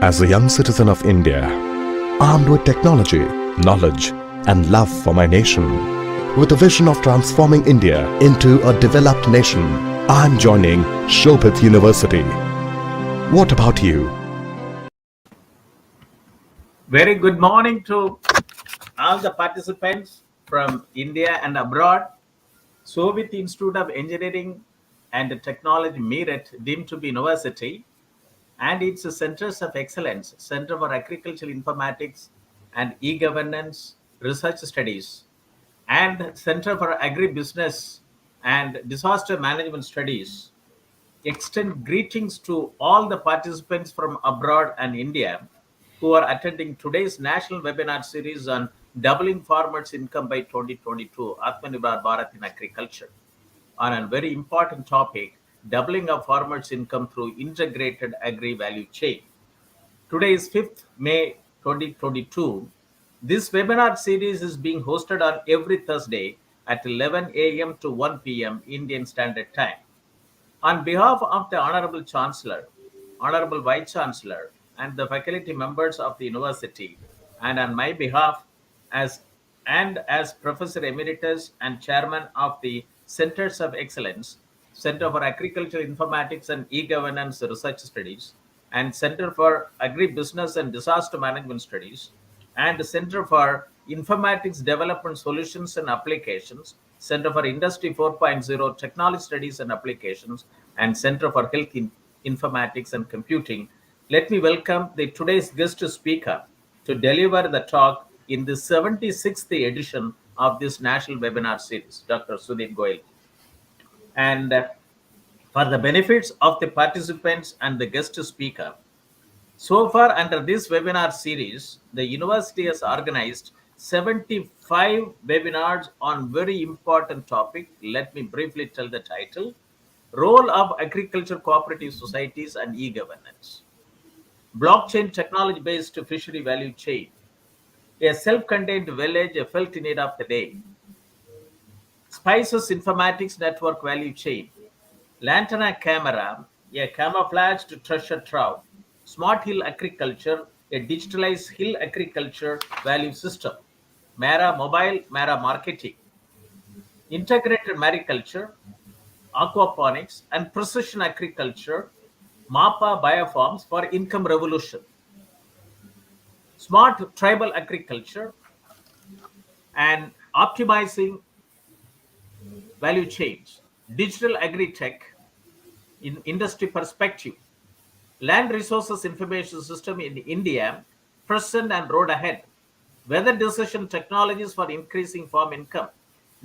As a young citizen of India, armed with technology, knowledge, and love for my nation, with a vision of transforming India into a developed nation, I am joining Shobhit University. What about you? Very good morning to all the participants from India and abroad. Shobhit Institute of Engineering and Technology, Meerut, deemed to be university, and its centers of excellence, Center for Agricultural Informatics and E-Governance Research Studies, and Center for Agribusiness and Disaster Management Studies, extend greetings to all the participants from abroad and India who are attending today's national webinar series on doubling farmers' income by 2022, Atmanirbhar Bharat in agriculture, on a very important topic, doubling of farmers' income through integrated agri value chain. Today is 5th May 2022. This webinar series is being hosted on every Thursday at 11 a.m. to 1 p.m. Indian Standard Time. On behalf of the Honorable Chancellor, Honorable Vice Chancellor, and the faculty members of the university, and on my behalf as Professor Emeritus and Chairman of the Centers of Excellence, Center for Agricultural Informatics and E-Governance Research Studies, and Center for Agribusiness and Disaster Management Studies, and Center for Informatics Development Solutions and Applications, Center for Industry 4.0 Technology Studies and Applications, and Center for Health Informatics and Computing. Let me welcome today's guest speaker to deliver the talk in the 76th edition of this national webinar series, Dr. Sudhir Goel. And for the benefits of the participants and the guest speaker, so far under this webinar series, the university has organized 75 webinars on very important topic. Let me briefly tell the title: Role of Agriculture Cooperative Societies and E-Governance. Blockchain technology-based fishery value chain. A self-contained village, a felt need of the day. Spices informatics network value chain. Lantana camera, a camouflaged treasure trove. Smart hill agriculture, a digitalized hill agriculture value system. Mara mobile, Mara marketing. Integrated mariculture, aquaponics, and precision agriculture, MAPA biofarms for income revolution. Smart tribal agriculture and optimizing value chains. Digital agri-tech in industry perspective. Land resources information system in India, present and road ahead. Weather decision technologies for increasing farm income.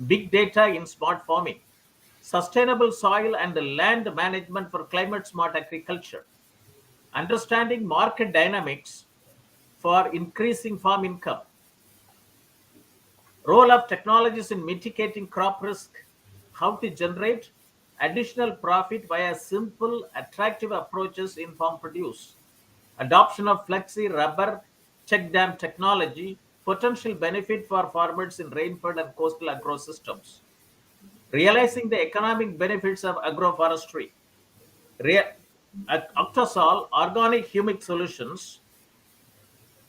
Big data in smart farming. Sustainable soil and land management for climate smart agriculture. Understanding market dynamics for increasing farm income. Role of technologies in mitigating crop risk. How to generate additional profit via simple, attractive approaches in farm produce. Adoption of flexi rubber check dam technology, potential benefit for farmers in rainfed and coastal agro systems. Realizing the economic benefits of agroforestry. Octosol organic humic solutions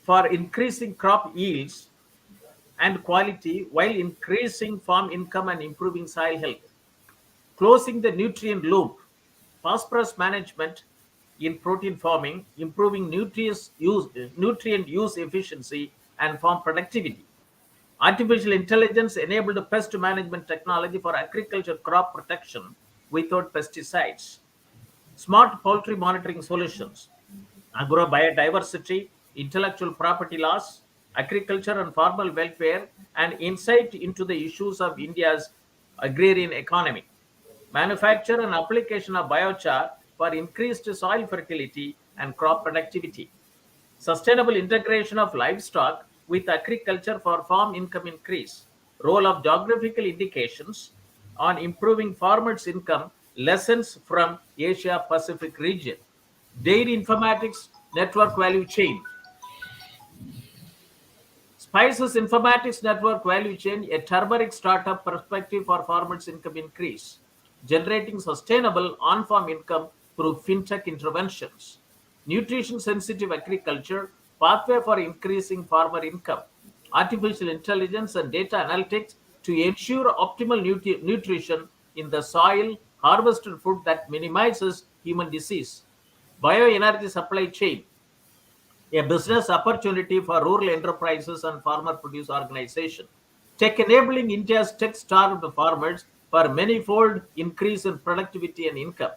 for increasing crop yields and quality while increasing farm income and improving soil health. Closing the nutrient loop, phosphorus management in protein farming, improving nutrient use efficiency and farm productivity. Artificial intelligence enabled pest management technology for agriculture crop protection without pesticides. Smart poultry monitoring solutions, agrobiodiversity, intellectual property laws, agriculture and farmer welfare, and insight into the issues of India's agrarian economy. Manufacture and application of biochar for increased soil fertility and crop productivity. Sustainable integration of livestock with agriculture for farm income increase. Role of geographical indications on improving farmers' income, lessons from Asia Pacific region. Dairy informatics network value chain. Spices informatics network value chain, a turmeric startup perspective for farmers' income increase. Generating sustainable on-farm income through fintech interventions. nutrition sensitive agriculture, pathway for increasing farmer income, artificial intelligence and data analytics to ensure optimal nutrition in the soil, harvested food that minimizes human disease, bioenergy supply chain, a business opportunity for rural enterprises and farmer produce organization. Tech enabling India's tech starved farmers for manifold increase in productivity and income.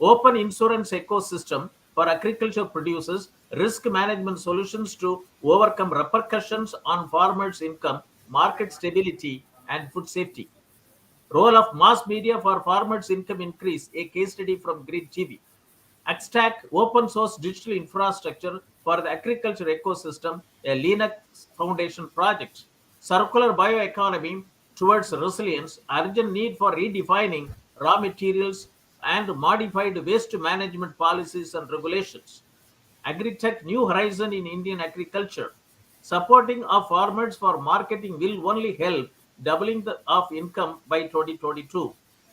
Open insurance ecosystem for agriculture producers, risk management solutions to overcome repercussions on farmers' income, market stability, and food safety. Role of mass media for farmers' income increase, a case study from Grid GB. Extract open source digital infrastructure for the agriculture ecosystem, a Linux Foundation project. Circular bioeconomy towards resilience, urgent need for redefining raw materials and modified waste management policies and regulations. Agritech New Horizon in Indian agriculture. Supporting of farmers for marketing will only help doubling of income by 2022.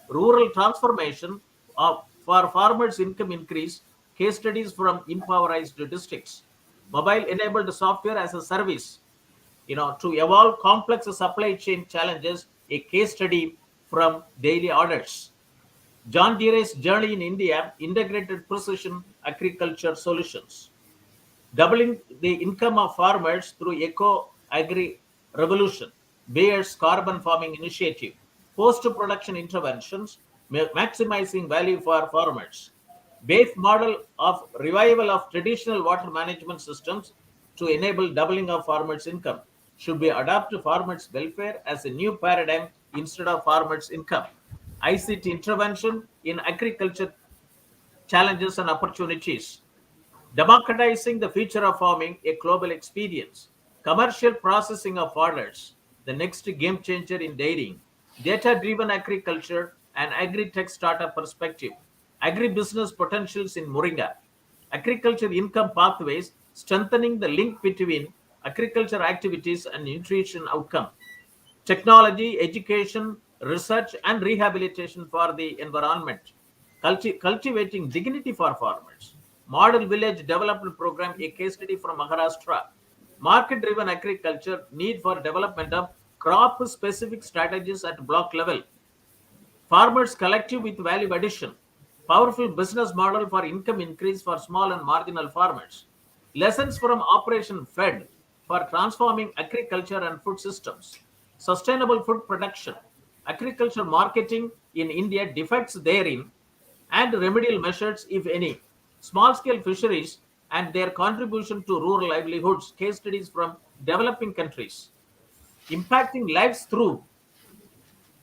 Rural transformation for farmers' income increase. Case studies from impoverished districts. Mobile enabled software as a service. To evolve complex supply chain challenges. A case study from daily orders. John Deere's journey in India, integrated precision agriculture solutions. Doubling the income of farmers through eco-agri revolution, Bayer's carbon farming initiative, post-production interventions, maximizing value for farmers. BAFE model of revival of traditional water management systems to enable doubling of farmers' income should be adapted to farmers' welfare as a new paradigm instead of farmers' income. ICT intervention in agriculture challenges and opportunities. Democratizing the future of farming, a global experience. Commercial processing of orders, the next game changer in dairying. Data-driven agriculture and agri-tech startup perspective. Agribusiness potentials in Moringa. Agriculture income pathways, strengthening the link between agriculture activities and nutrition outcome. Technology, education, research, and rehabilitation for the environment. Cultivating dignity for farmers. Model Village Development Program, a case study from Maharashtra. Market-driven agriculture, need for development of crop-specific strategies at block level. Farmers collective with value addition. Powerful business model for income increase for small and marginal farmers. Lessons from Operation Fed for transforming agriculture and food systems. Sustainable food production. Agriculture marketing in India, defects therein, and remedial measures, if any. Small-scale fisheries and their contribution to rural livelihoods. Case studies from developing countries. Impacting lives through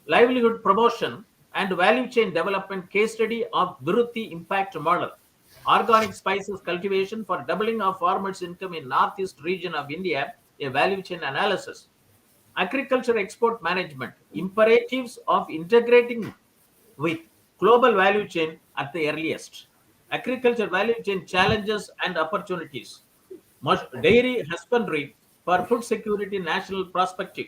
livelihood promotion and value chain development. Case study of Viruthi impact model. Organic spices cultivation for doubling of farmers' income in northeast region of India, a value chain analysis. Agriculture export management, imperatives of integrating with global value chain at the earliest. Agriculture value chain challenges and opportunities. Dairy husbandry for food security, national prosperity.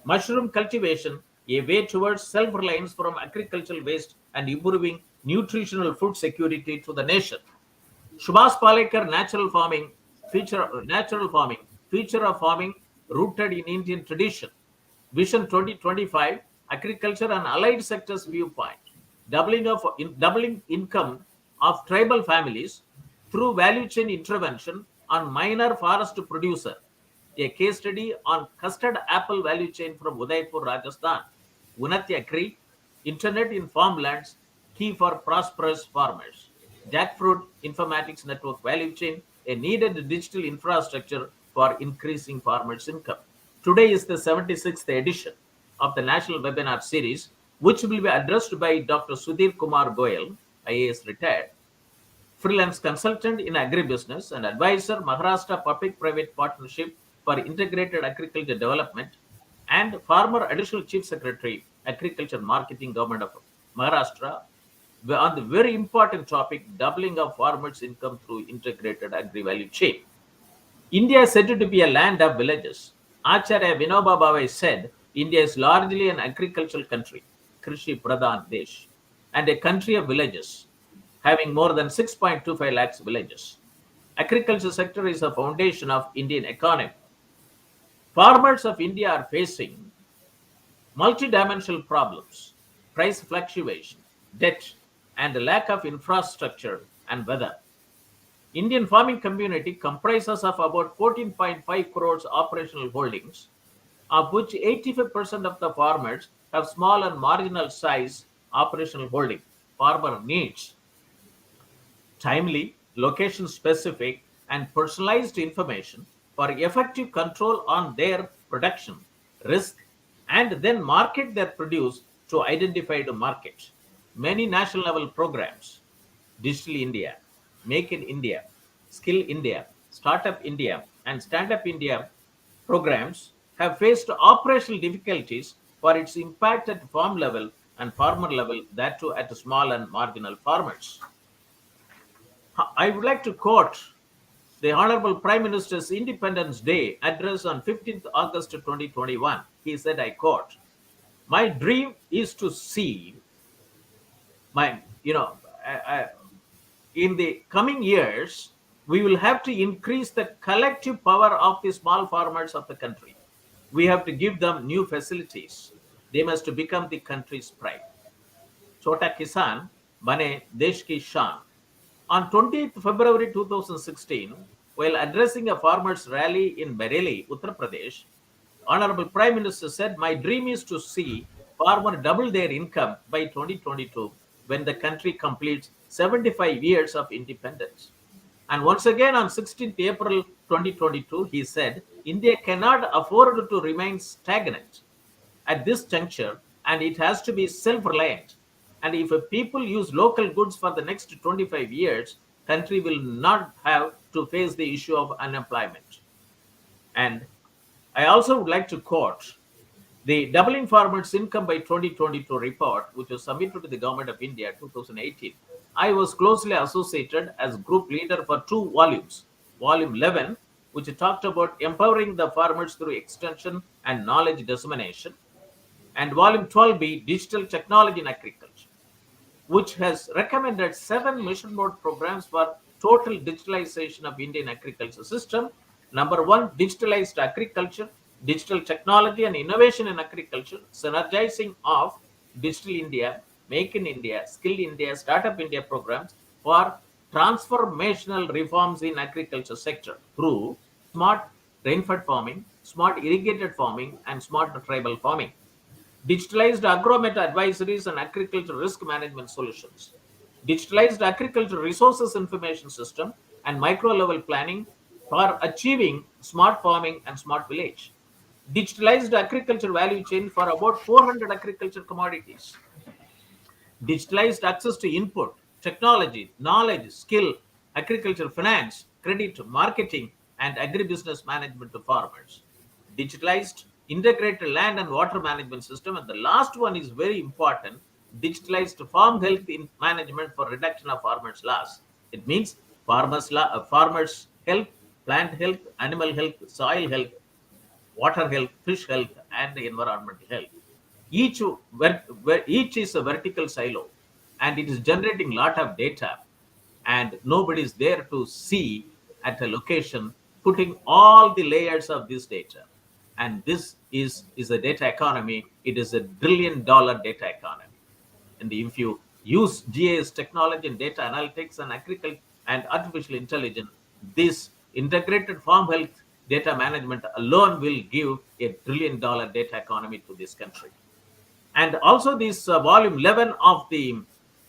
Mushroom cultivation, a way towards self-reliance from agricultural waste and improving nutritional food security to the nation. Subhas Palekar, future of farming rooted in Indian tradition. Vision 2025, agriculture and allied sectors viewpoint. Doubling income of tribal families through value chain intervention on minor forest producer. A case study on custard apple value chain from Udaipur, Rajasthan. Unnati Agri, internet in farmlands, key for prosperous farmers. Jackfruit Informatics network value chain, a needed digital infrastructure for increasing farmers' income. Today is the 76th edition of the National Webinar Series, which will be addressed by Dr. Sudhir Kumar Goel, IAS retired, freelance consultant in agribusiness and advisor, Maharashtra Public-Private Partnership for Integrated Agriculture Development, and former Additional Chief Secretary, Agriculture Marketing, Government of Maharashtra, on the very important topic, doubling of farmers' income through integrated agri-value chain. India is said to be a land of villages. Acharya Vinoba Bhave said, India is largely an agricultural country, Krishi Pradhan Desh, and a country of villages. having more than 6.25 lakhs villages. Agriculture sector is the foundation of Indian economy. Farmers of India are facing multidimensional problems, price fluctuation, debt, and lack of infrastructure and weather. Indian farming community comprises of about 14.5 crores operational holdings, of which 85% of the farmers have small and marginal size operational holding. Farmer needs timely, location specific, and personalized information for effective control on their production, risk, and then market their produce to identified market. Many national level programs, Digital India, Make in India, Skill India, Startup India, and Stand Up India programs have faced operational difficulties for its impact at farm level and farmer level, that too at small and marginal farmers. I would like to quote the Honorable Prime Minister's Independence Day address on 15th August 2021. He said, I quote, "My dream is to see my, in the coming years, we will have to increase the collective power of the small farmers of the country. We have to give them new facilities. They must become the country's pride. Chota Kisan, Bane Desh Ki Shan." On 20th February 2016, while addressing a farmers' rally in Bareilly, Uttar Pradesh, Honorable Prime Minister said, "My dream is to see farmers double their income by 2022 when the country completes 75 years of independence." And once again on 16th April 2022, he said, "India cannot afford to remain stagnant at this juncture, and it has to be self-reliant. And if people use local goods for the next 25 years, country will not have to face the issue of unemployment." And I also would like to quote the Doubling Farmers' Income by 2022 report, which was submitted to the Government of India 2018. I was closely associated as group leader for 2 volumes. Volume 11, which talked about empowering the farmers through extension and knowledge dissemination, and Volume 12B, Digital Technology in Agriculture, which has recommended 7 mission mode programs for total digitalization of Indian agriculture system. Number 1, digitalized agriculture, digital technology and innovation in agriculture, synergizing of Digital India, Make in India, Skill India, Startup India programs for transformational reforms in agriculture sector through smart rainfed farming, smart irrigated farming, and smart tribal farming. Digitalized agromet advisories and agriculture risk management solutions, digitalized agriculture resources information system, and micro level planning for achieving smart farming and smart village, digitalized agriculture value chain for about 400 agriculture commodities, digitalized access to input, technology, knowledge, skill, agriculture finance, credit, marketing, and agribusiness management to farmers, digitalized integrated land and water management system, and the last one is very important, digitalized farm health in management for reduction of farmers' loss. It means farmers' health, plant health, animal health, soil health, water health, fish health, and the environmental health. Each is a vertical silo, and it is generating lot of data, and nobody is there to see at a location putting all the layers of this data. And this is a data economy. It is $1 trillion data economy. And if you use GIS technology and data analytics and agriculture and artificial intelligence, this integrated farm health data management alone will give $1 trillion data economy to this country. And also this volume 11 of the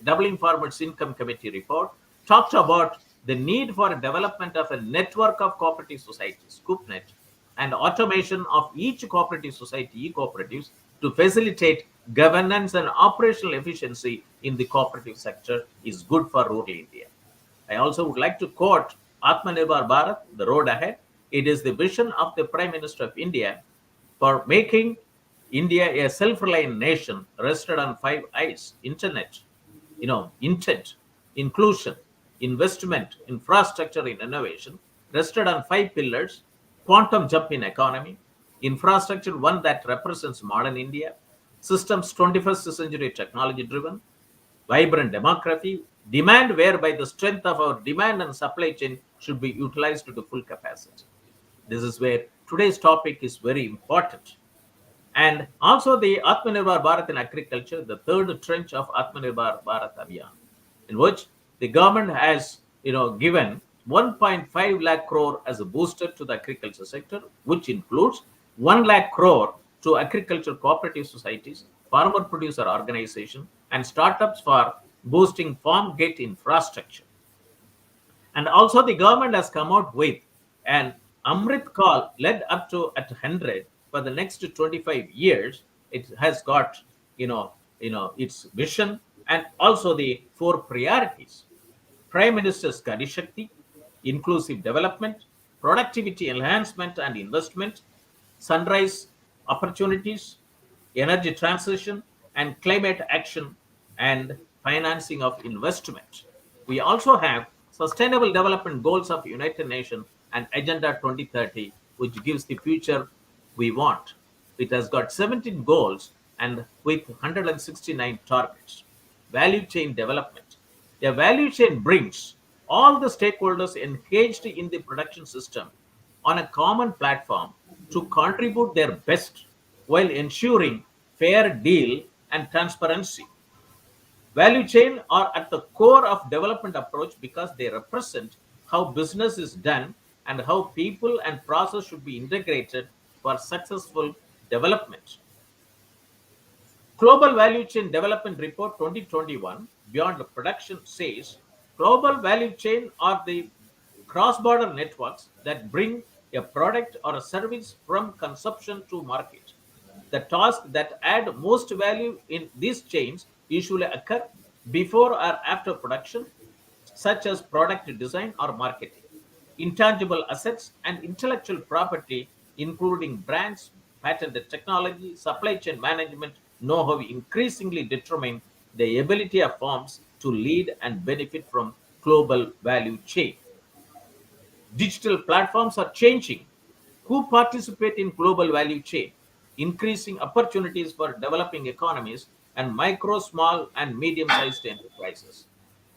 Doubling Farmers Income Committee report talked about the need for development of a network of cooperative societies, CoopNet, and automation of each cooperative society, e-cooperatives, to facilitate governance and operational efficiency in the cooperative sector is good for rural India. I also would like to quote Atmanirbhar Bharat, the road ahead. It is the vision of the Prime Minister of India for making India a self-reliant nation rested on 5 I's: internet, intent, inclusion, investment, infrastructure, and innovation, rested on 5 pillars: quantum jump in economy, infrastructure, one that represents modern India, systems 21st century technology driven, vibrant demography, Demand whereby the strength of our demand and supply chain should be utilized to the full capacity. This is where today's topic is very important. And also the Atmanirbhar Bharat in agriculture, the third tranche of Atmanirbhar Bharat Abhiyan, in which the government has given 1.5 lakh crore as a booster to the agriculture sector, which includes 1 lakh crore to agriculture cooperative societies, farmer producer organization, and startups for boosting farm gate infrastructure. And also the government has come out with an Amrit call led up to at 100 for the next 25 years. It has got, its vision and also the four priorities. Prime Minister's Gadi Shakti, inclusive development, productivity enhancement and investment, sunrise opportunities, energy transition, and climate action and financing of investment. We also have Sustainable Development Goals of United Nations and Agenda 2030, which gives the future we want. It has got 17 goals and with 169 targets. Value chain development. A value chain brings all the stakeholders engaged in the production system on a common platform to contribute their best while ensuring fair deal and transparency. Value chain are at the core of development approach because they represent how business is done and how people and process should be integrated for successful development. Global Value Chain Development Report 2021 Beyond the Production says global value chain are the cross-border networks that bring a product or a service from consumption to market. The tasks that add most value in these chains usually occur before or after production, such as product design or marketing. Intangible assets and intellectual property, including brands, patented technology, supply chain management, know-how increasingly determine the ability of firms to lead and benefit from global value chain. Digital platforms are changing who participate in global value chain, increasing opportunities for developing economies and micro, small, and medium-sized enterprises.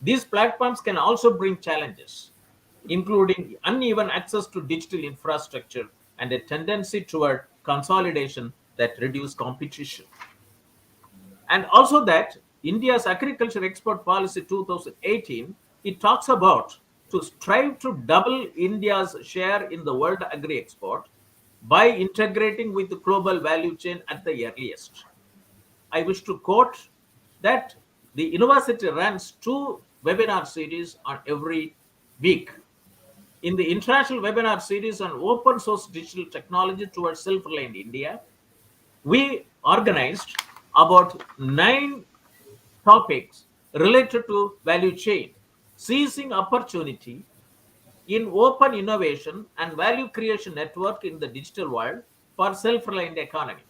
These platforms can also bring challenges, including uneven access to digital infrastructure and a tendency toward consolidation that reduce competition. And also that India's agriculture export policy 2018, it talks about to strive to double India's share in the world agri export by integrating with the global value chain at the earliest. I wish to quote that the university runs two webinar series on every week. In the international webinar series on open source digital technology towards self-reliant India, we organized about 9 topics related to value chain, seizing opportunity in open innovation and value creation network in the digital world for self-reliant economy.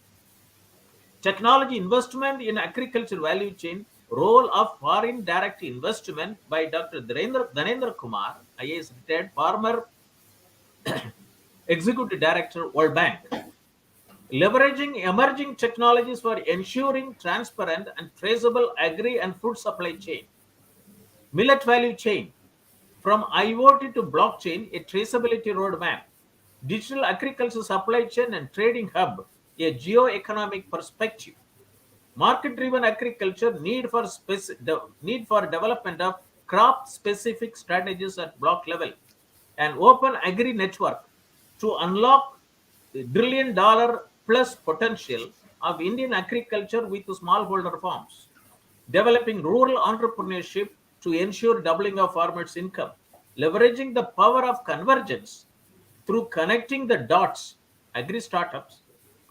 Technology investment in agriculture value chain, role of foreign direct investment by Dr. Dhanendra Kumar, IAS retired, former Executive Director, World Bank. Leveraging emerging technologies for ensuring transparent and traceable agri and food supply chain. Millet value chain, from IoT to blockchain, a traceability roadmap. Digital agriculture supply chain and trading hub, a geo-economic perspective. Market-driven agriculture, need for development of crop-specific strategies at block level. An open agri network to unlock the $1 trillion plus potential of Indian agriculture with smallholder farms. Developing rural entrepreneurship to ensure doubling of farmers' income. Leveraging the power of convergence through connecting the dots, agri startups,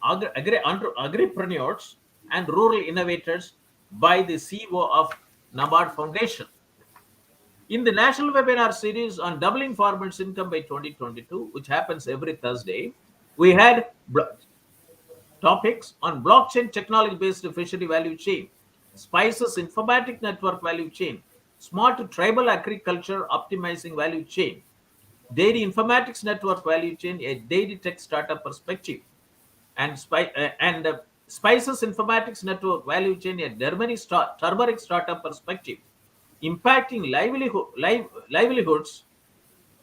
agripreneurs, and rural innovators by the CEO of NABARD Foundation. In the national webinar series on doubling farmers' income by 2022, which happens every Thursday, we had topics on blockchain technology-based fishery value chain, spices informatic network value chain, smart tribal agriculture optimizing value chain, dairy informatics network value chain, a dairy tech startup perspective, and spices informatics network value chain, a turmeric startup perspective. impacting livelihoods,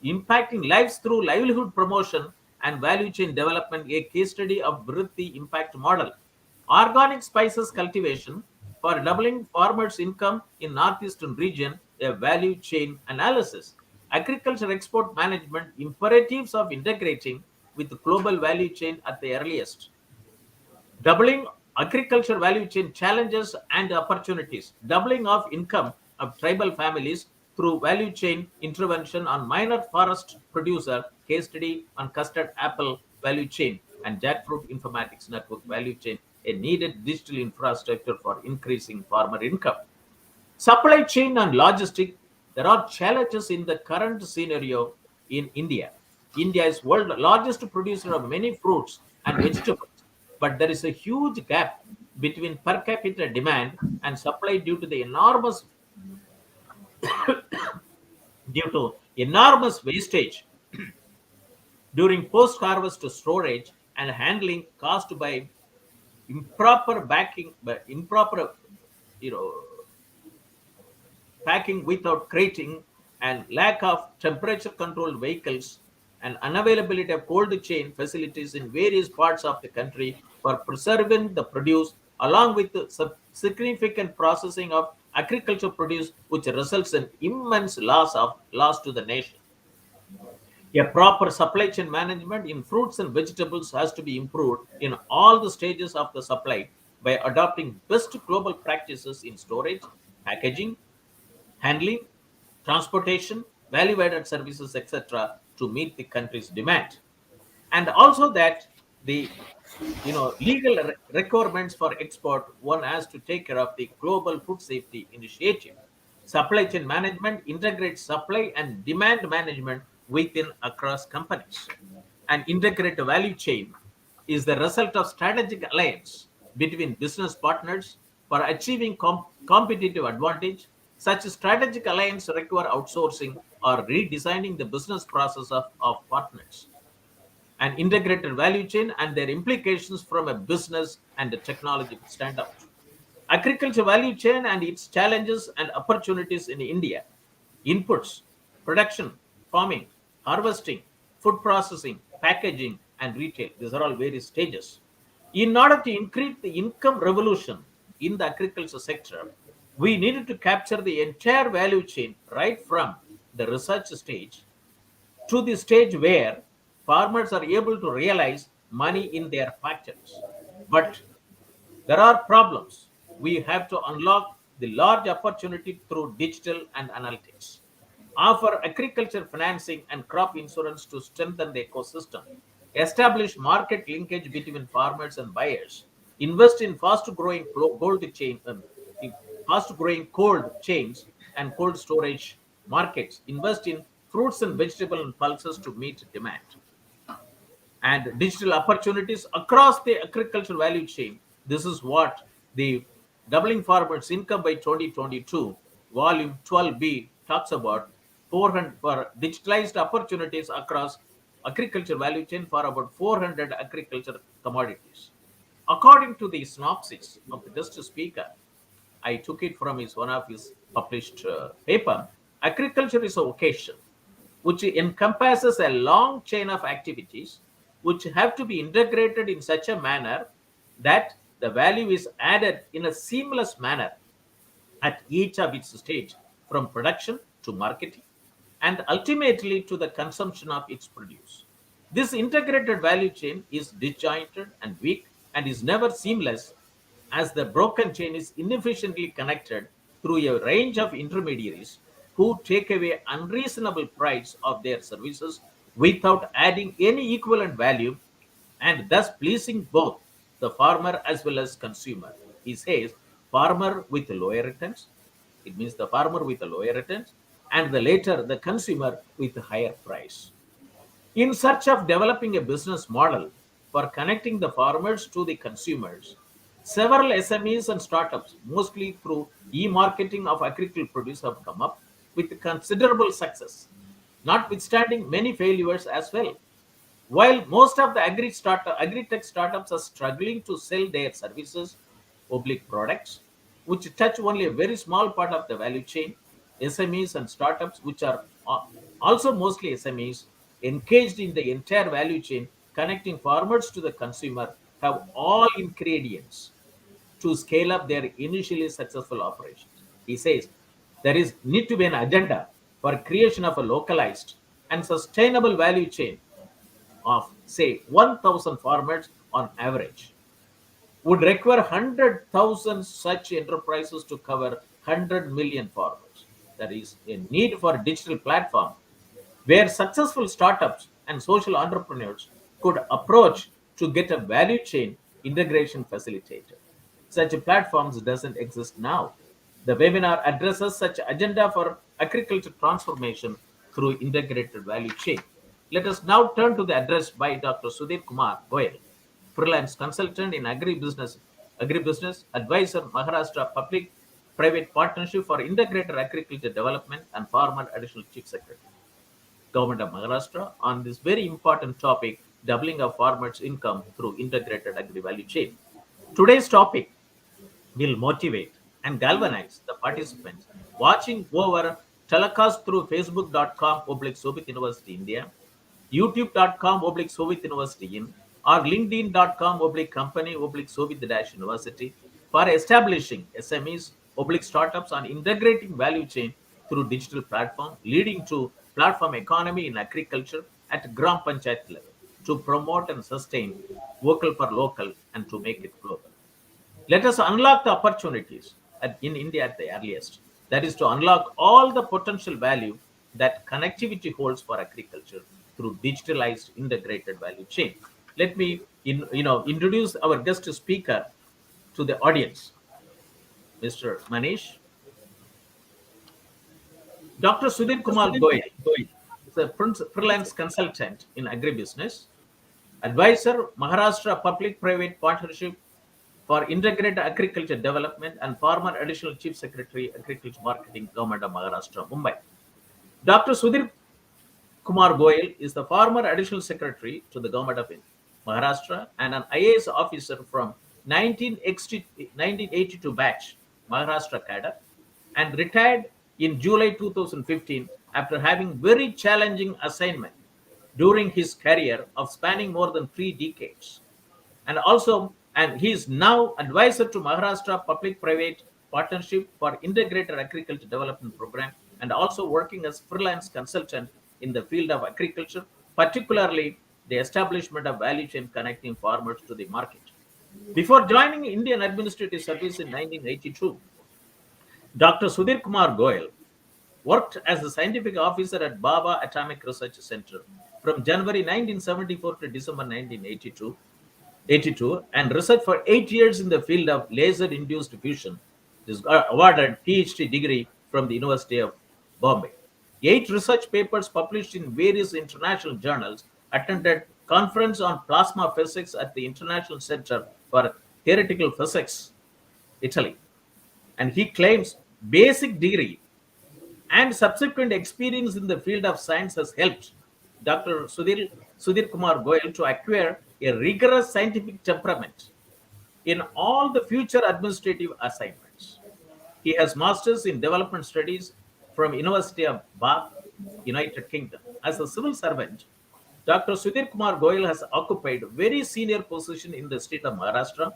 impacting lives through livelihood promotion and value chain development, a case study of Vritti impact model. Organic spices cultivation for doubling farmers' income in northeastern region, a value chain analysis. Agriculture export management, imperatives of integrating with the global value chain at the earliest. Doubling agriculture value chain challenges and opportunities. Doubling of income of tribal families through value chain intervention on minor forest producer, case study on custard apple value chain and jackfruit informatics network value chain, a needed digital infrastructure for increasing farmer income. Supply chain and logistic, there are challenges in the current scenario in India. India is world largest producer of many fruits and vegetables, but there is a huge gap between per capita demand and supply due to enormous wastage during post-harvest storage and handling caused by improper you know packing without crating, and lack of temperature controlled vehicles, and unavailability of cold chain facilities in various parts of the country for preserving the produce, along with the significant processing of agricultural produce, which results in immense loss to the nation. A proper supply chain management in fruits and vegetables has to be improved in all the stages of the supply by adopting best global practices in storage, packaging, handling, transportation, value-added services, etc., to meet the country's demand. And also that the legal requirements for export, one has to take care of the global food safety initiative. Supply chain management integrates supply and demand management within across companies. An integrated value chain is the result of strategic alliance between business partners for achieving competitive advantage. Such strategic alliance require outsourcing or redesigning the business process of partners. An integrated value chain and their implications from a business and a technology standpoint. Agriculture value chain and its challenges and opportunities in India. Inputs, production, farming, harvesting, food processing, packaging, and retail. These are all various stages. In order to increase the income revolution in the agriculture sector, we needed to capture the entire value chain right from the research stage to the stage where farmers are able to realize money in their factories. But there are problems. We have to unlock the large opportunity through digital and analytics. Offer agriculture financing and crop insurance to strengthen the ecosystem. Establish market linkage between farmers and buyers. Invest in fast-growing cold chains and cold storage markets. Invest in fruits and vegetable and pulses to meet demand and digital opportunities across the agricultural value chain. This is what the Doubling Farmers Income by 2022, Volume 12B, talks about 400 for digitalized opportunities across agriculture value chain for about 400 agriculture commodities. According to the synopsis of the guest speaker, I took it from one of his published paper. Agriculture is a vocation which encompasses a long chain of activities which have to be integrated in such a manner that the value is added in a seamless manner at each of its stage, from production to marketing and ultimately to the consumption of its produce. This integrated value chain is disjointed and weak and is never seamless, as the broken chain is inefficiently connected through a range of intermediaries who take away unreasonable price of their services without adding any equivalent value, and thus pleasing both the farmer as well as consumer. He says farmer with lower returns, it means the farmer with a lower returns, and the later the consumer with a higher price. In search of developing a business model for connecting the farmers to the consumers, several SMEs and startups, mostly through e-marketing of agricultural produce, have come up with considerable success, notwithstanding many failures as well. While most of the agri-tech startups are struggling to sell their services, public products, which touch only a very small part of the value chain, SMEs and startups, which are also mostly SMEs, engaged in the entire value chain, connecting farmers to the consumer, have all ingredients to scale up their initially successful operations. He says there is need to be an agenda for creation of a localized and sustainable value chain of say 1,000 farmers on average would require 100,000 such enterprises to cover 100 million farmers. There is a need for a digital platform where successful startups and social entrepreneurs could approach to get a value chain integration facilitator. Such platforms doesn't exist now. The webinar addresses such agenda for agriculture transformation through integrated value chain. Let us now turn to the address by Dr. Sudhir Kumar Goel, freelance consultant in Agribusiness, advisor, Maharashtra Public-Private Partnership for Integrated Agriculture Development, and former Additional Chief Secretary, Government of Maharashtra, on this very important topic, doubling of farmers' income through integrated agri-value chain. Today's topic will motivate and galvanize the participants watching over telecast through facebook.com oblique Shobhit University India, youtube.com oblique Shobhit University in, or linkedin.com oblique company oblique Shobhit dash university for establishing SMEs oblique startups on integrating value chain through digital platform, leading to platform economy in agriculture at Gram Panchayat level to promote and sustain vocal for local and to make it global. Let us unlock the opportunities in India at the earliest. That is to unlock all the potential value that connectivity holds for agriculture through digitalized integrated value chain. Let me introduce our guest speaker to the audience, Mr. Manish. Dr. Sudhir Kumar Goel is a freelance consultant in agribusiness, advisor, Maharashtra Public-Private Partnership for Integrated Agriculture Development, and former Additional Chief Secretary, Agriculture Marketing, Government of Maharashtra, Mumbai. Dr. Sudhir Kumar Goel is the former Additional Secretary to the Government of Maharashtra and an IAS officer from 1982 batch, Maharashtra cadre, and retired in July 2015 after having very challenging assignment during his career of spanning more than 3 decades. And he is now advisor to Maharashtra Public-Private Partnership for Integrated Agriculture Development Program, and also working as freelance consultant in the field of agriculture, particularly the establishment of value chain connecting farmers to the market. Before joining Indian Administrative Service in 1982, Dr. Sudhir Kumar Goel worked as a scientific officer at Baba Atomic Research Center from January 1974 to December 1982 and researched for 8 years in the field of laser-induced fusion. This got awarded PhD degree from the University of Bombay. 8 research papers published in various international journals, attended conference on plasma physics at the International Center for Theoretical Physics, Italy. And he claims basic degree and subsequent experience in the field of science has helped Dr. Sudhir Kumar Goel to acquire a rigorous scientific temperament in all the future administrative assignments. He has masters in development studies from University of Bath, United Kingdom. As a civil servant, Dr. Sudhir Kumar Goel has occupied very senior position in the state of Maharashtra,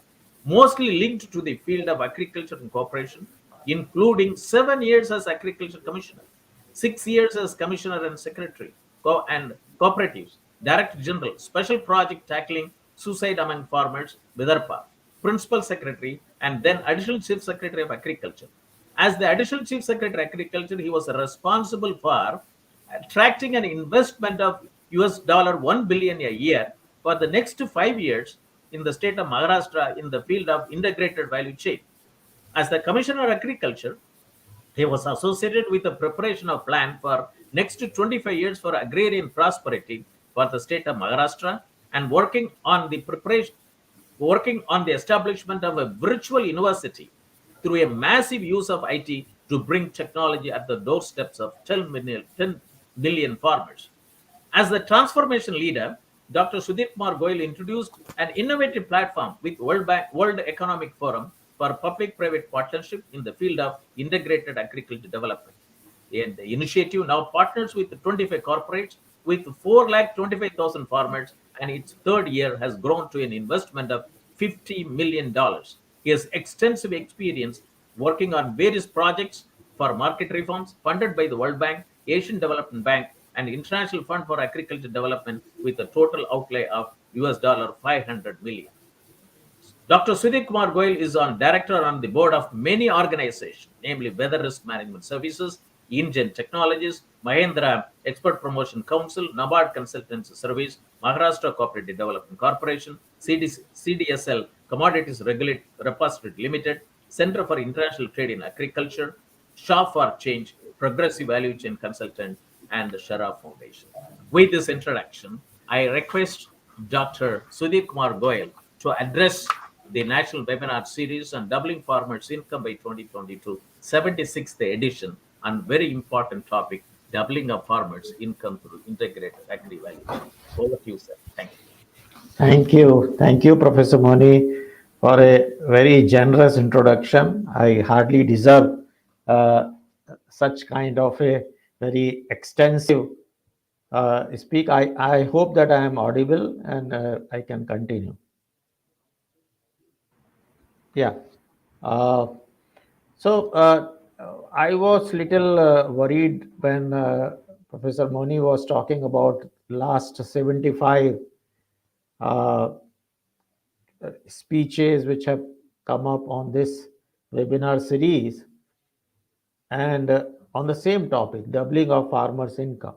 mostly linked to the field of agriculture and cooperation, including 7 years as agriculture commissioner, 6 years as commissioner and secretary and cooperatives, director general, special project tackling suicide among farmers, Vidarbha, principal secretary, and then additional chief secretary of agriculture. As the additional chief secretary of agriculture, he was responsible for attracting an investment of $1 billion a year for the next 5 years in the state of Maharashtra in the field of integrated value chain. As the Commissioner of Agriculture, he was associated with the preparation of plan for next 25 years for agrarian prosperity for the state of Maharashtra and working on the establishment of a virtual university through a massive use of IT to bring technology at the doorsteps of 10 million farmers. As the transformation leader, Dr. Sudhir Kumar Goel introduced an innovative platform with World Economic Forum for public-private partnership in the field of integrated agriculture development. And the initiative now partners with 25 corporates with 4,25,000 farmers, and its third year has grown to an investment of $50 million. He has extensive experience working on various projects for market reforms funded by the World Bank, Asian Development Bank, and International Fund for Agriculture Development with a total outlay of US $500 million. Dr. Sudhir Kumar Goel is on director on the board of many organizations, namely Weather Risk Management Services, Indian Technologies, Mahendra Expert Promotion Council, NABARD Consultancy Service, Maharashtra Cooperative Development Corporation, CDSL Commodities Repository Limited, Center for International Trade in Agriculture, Shah for Change, Progressive Value Chain Consultant, and the Shara Foundation. With this introduction, I request Dr. Sudhir Kumar Goel to address the National Webinar Series on Doubling Farmers' Income by 2022, 76th edition, on very important topic, doubling of farmers' income through integrated agri-value chain. Over to you, sir. Thank you. Thank you. Thank you, Professor Moni, for a very generous introduction. I hardly deserve uh, such kind of a very extensive speak. I hope that I am audible and I can continue. Yeah. Uh, so I was little worried when Professor Moni was talking about last 75 uh, speeches which have come up on this webinar series and on the same topic, doubling of farmers' income.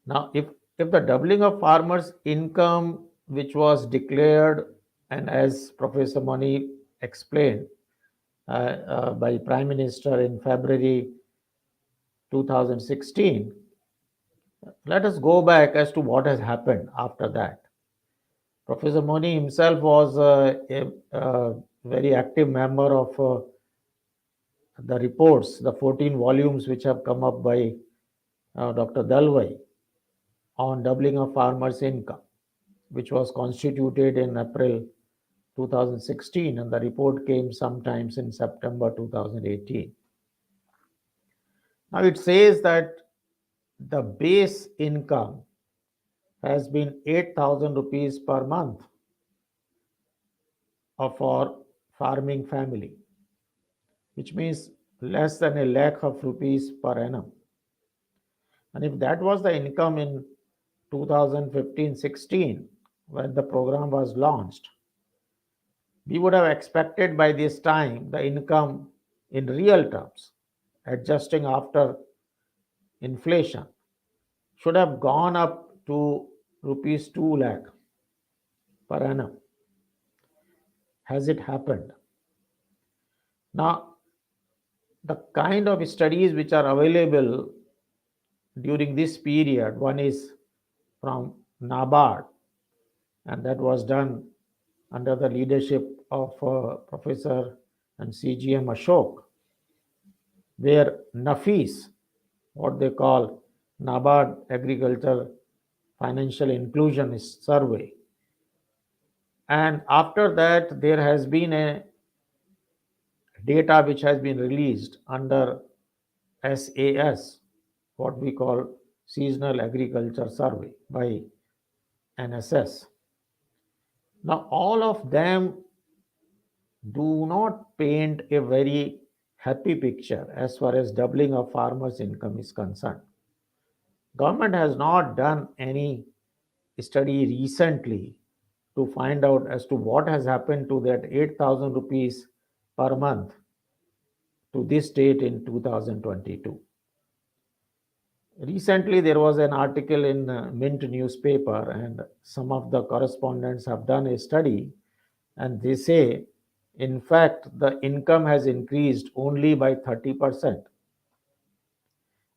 Now, if the doubling of farmers' income, which was declared and as Professor Moni explained by Prime Minister in February 2016, let us go back as to what has happened after that. Professor Moni himself was a very active member of the reports, the 14 volumes which have come up by Dr. Dalwai on doubling of farmers' income, which was constituted in April 2016, and the report came sometimes in September 2018. Now it says that the base income has been 8,000 rupees per month for farming family, which means less than a lakh of rupees per annum. And if that was the income in 2015-16, when the program was launched, we would have expected by this time the income in real terms, adjusting after inflation, should have gone up to rupees 2 lakh per annum. Has it happened? Now, the kind of studies which are available during this period, one is from NABARD, and that was done under the leadership of Professor and CGM Ashok, where NAFIS, what they call NABARD Agriculture Financial Inclusion Survey. And after that, there has been a data which has been released under SAS, what we call Seasonal Agriculture Survey by NSS. Now, all of them do not paint a very happy picture as far as doubling of farmers' income is concerned. Government has not done any study recently to find out as to what has happened to that 8,000 rupees per month to this date in 2022. Recently, there was an article in Mint newspaper, and some of the correspondents have done a study, and they say, in fact, the income has increased only by 30%.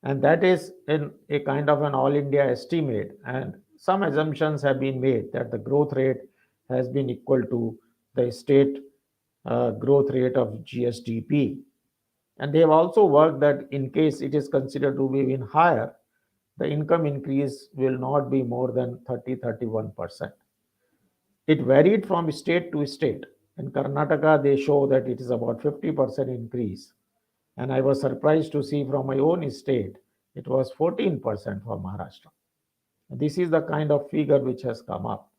And that is in a kind of an all India estimate. And some assumptions have been made that the growth rate has been equal to the state growth rate of GSDP. And they have also worked that in case it is considered to be even higher, the income increase will not be more than 30-31%. It varied from state to state. In Karnataka, they show that it is about 50% increase. And I was surprised to see from my own state, it was 14% for Maharashtra. This is the kind of figure which has come up.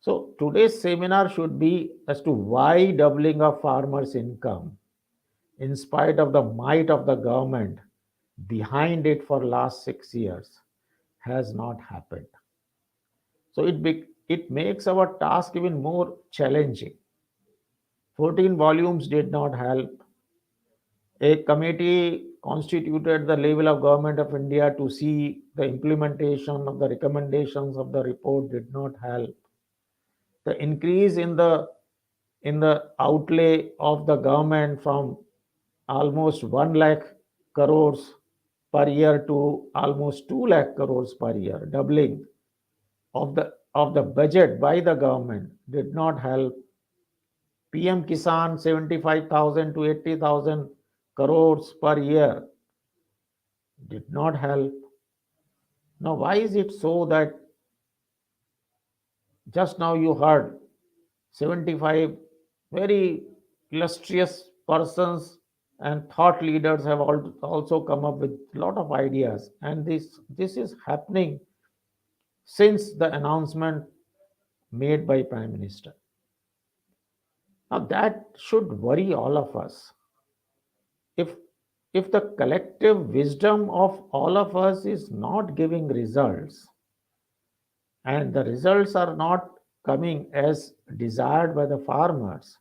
So today's seminar should be as to why doubling of farmers' income, in spite of the might of the government behind it for last 6 years, has not happened. So it makes our task even more challenging. 14 volumes did not help. A committee constituted the level of government of India to see the implementation of the recommendations of the report did not help. The increase in the outlay of the government from almost 1 lakh crores per year to almost 2 lakh crores per year, doubling of the budget by the government did not help. PM Kisan 75,000 to 80,000 crores per year did not help. Now, why is it so that just now you heard 75 very illustrious persons and thought leaders have also come up with a lot of ideas, and this is happening since the announcement made by Prime Minister. Now that should worry all of us. If if the collective wisdom of all of us is not giving results, and the results are not coming as desired by the farmers,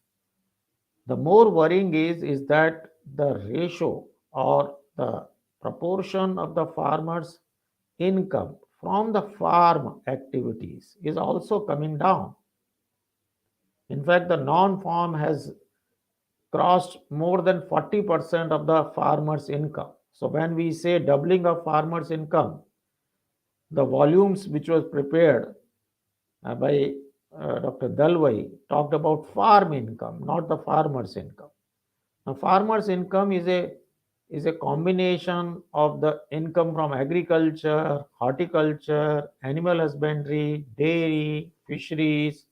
the more worrying is that the ratio or the proportion of the farmers' income from the farm activities is also coming down. In fact, the non-farm has crossed more than 40% of the farmers' income. So when we say doubling of farmers' income, the volumes which was prepared by Dr. Dalwai talked about farm income, not the farmers' income. Now, farmers' income is a combination of the income from agriculture, horticulture, animal husbandry, dairy, fisheries,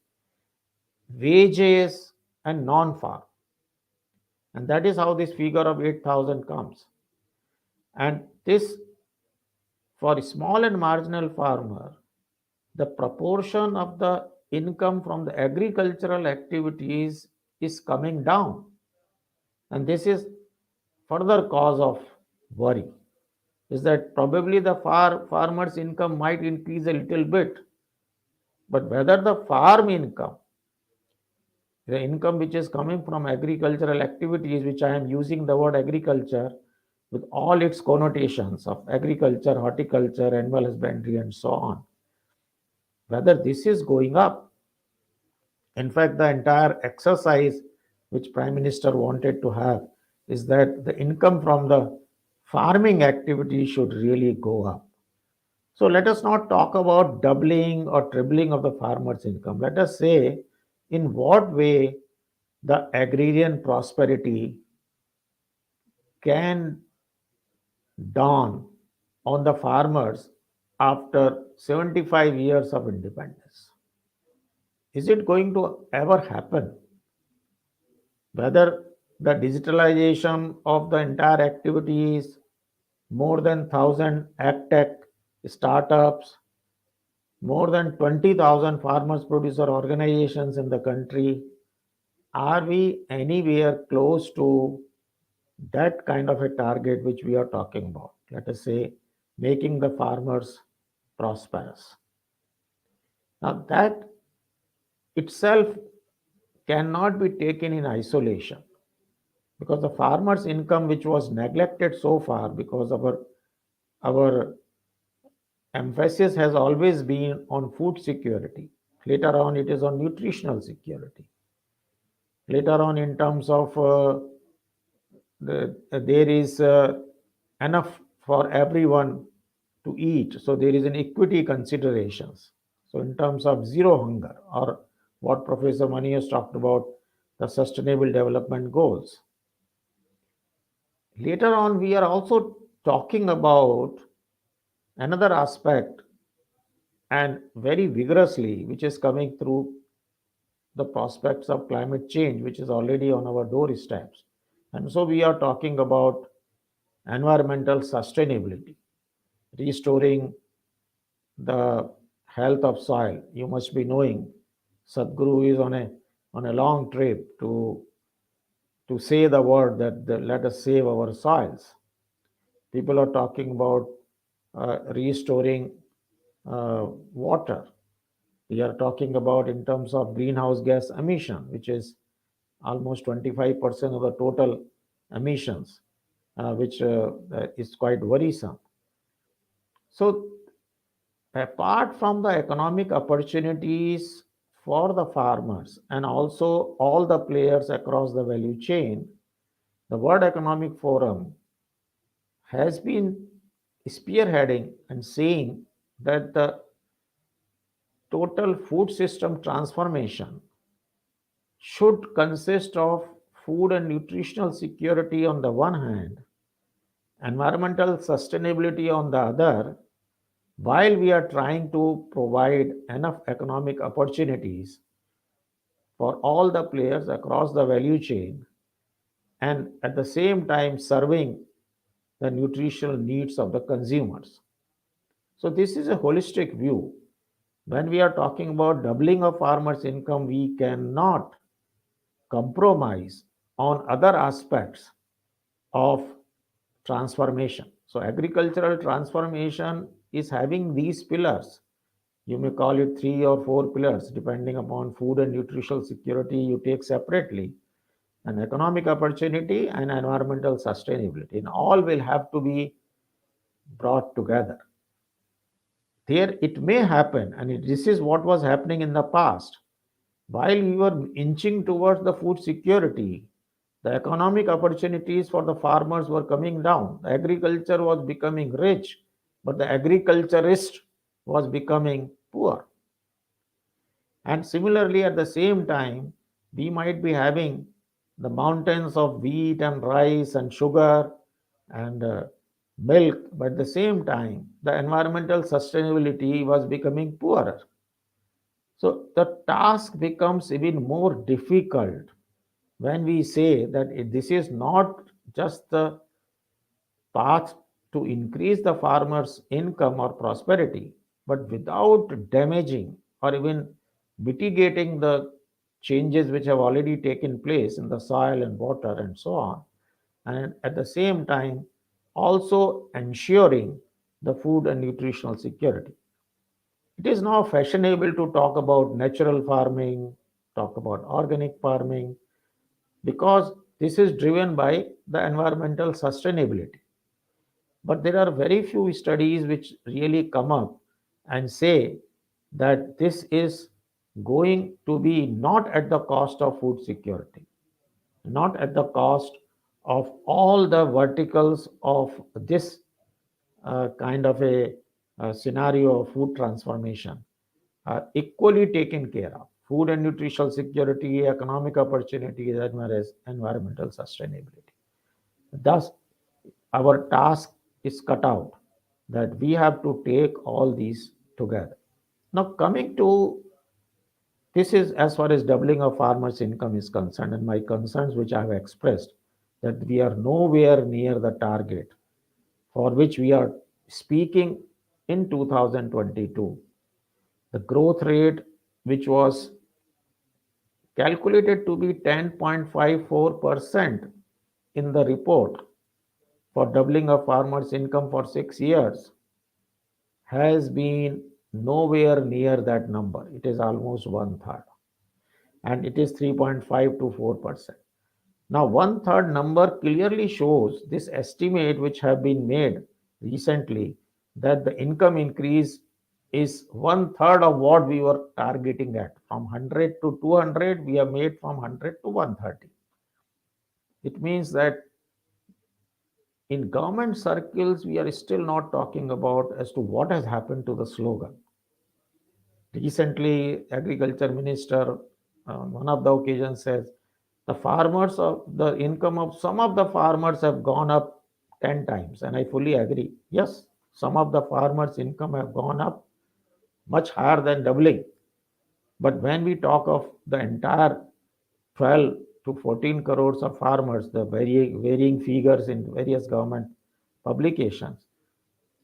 wages, and non-farm. And that is how this figure of 8,000 comes. And this, for a small and marginal farmer, the proportion of the income from the agricultural activities is coming down. And this is further cause of worry, is that probably the farmer's income might increase a little bit, but whether the farm income, the income which is coming from agricultural activities, which I am using the word agriculture with all its connotations of agriculture, horticulture, animal husbandry, and so on, whether this is going up. In fact, the entire exercise which Prime Minister wanted to have is that the income from the farming activity should really go up. So let us not talk about doubling or trebling of the farmer's income. Let us say in what way the agrarian prosperity can dawn on the farmers after 75 years of independence. Is it going to ever happen? Whether the digitalization of the entire activities, more than 1,000 agtech startups, more than 20,000 farmers producer organizations in the country, are we anywhere close to that kind of a target which we are talking about? Let us say making the farmers prosperous. Now that itself cannot be taken in isolation, because the farmers' income, which was neglected so far, because our emphasis has always been on food security. Later on, it is on nutritional security. Later on, in terms of there is enough for everyone to eat, so there is an equity considerations. So in terms of zero hunger, or what Professor Moni has talked about, the sustainable development goals. Later on, we are also talking about another aspect, and very vigorously, which is coming through the prospects of climate change, which is already on our doorsteps. And so we are talking about environmental sustainability, restoring the health of soil. You must be knowing Sadhguru is on a long trip to say the word that let us save our soils. People are talking about restoring water. We are talking about in terms of greenhouse gas emission, which is almost 25% of the total emissions, which is quite worrisome. So, apart from the economic opportunities for the farmers and also all the players across the value chain, the World Economic Forum has been spearheading and saying that the total food system transformation should consist of food and nutritional security on the one hand, environmental sustainability on the other, while we are trying to provide enough economic opportunities for all the players across the value chain and at the same time serving the nutritional needs of the consumers. So, this is a holistic view. When we are talking about doubling of farmers' income, we cannot compromise on other aspects of transformation. So, agricultural transformation is having these pillars. You may call it 3 or 4 pillars, depending upon food and nutritional security you take separately, and economic opportunity and environmental sustainability. And all will have to be brought together. There, it may happen, and this is what was happening in the past. While we were inching towards the food security, the economic opportunities for the farmers were coming down. The agriculture was becoming rich, but the agriculturist was becoming poor. And similarly, at the same time, we might be having the mountains of wheat and rice and sugar and milk, but at the same time, the environmental sustainability was becoming poorer. So the task becomes even more difficult when we say that this is not just the path to increase the farmer's income or prosperity, but without damaging or even mitigating the changes which have already taken place in the soil and water and so on, and at the same time also ensuring the food and nutritional security. It is now fashionable to talk about natural farming, talk about organic farming, because this is driven by the environmental sustainability. But there are very few studies which really come up and say that this is going to be not at the cost of food security, not at the cost of all the verticals of this kind of a scenario of food transformation are equally taken care of. Food and nutritional security, economic opportunity, as well as environmental sustainability. Thus, our task is cut out that we have to take all these together. Now, coming to this is as far as doubling of farmers' income is concerned, and my concerns which I have expressed that we are nowhere near the target for which we are speaking in 2022. The growth rate, which was calculated to be 10.54% in the report for doubling of farmers' income for 6 years, has been nowhere near that number. It is almost one third, and it is 3.5 to 4%. Now, one third number clearly shows this estimate, which have been made recently, that the income increase is one third of what we were targeting at. From 100 to 200, we have made from 100 to 130. It means that in government circles, we are still not talking about as to what has happened to the slogan. Recently, agriculture minister on one of the occasions says the farmers of the income of some of the farmers have gone up 10 times, and I fully agree. Yes, some of the farmers income have gone up much higher than doubling, but when we talk of the entire 12 to 14 crores of farmers, the varying figures in various government publications,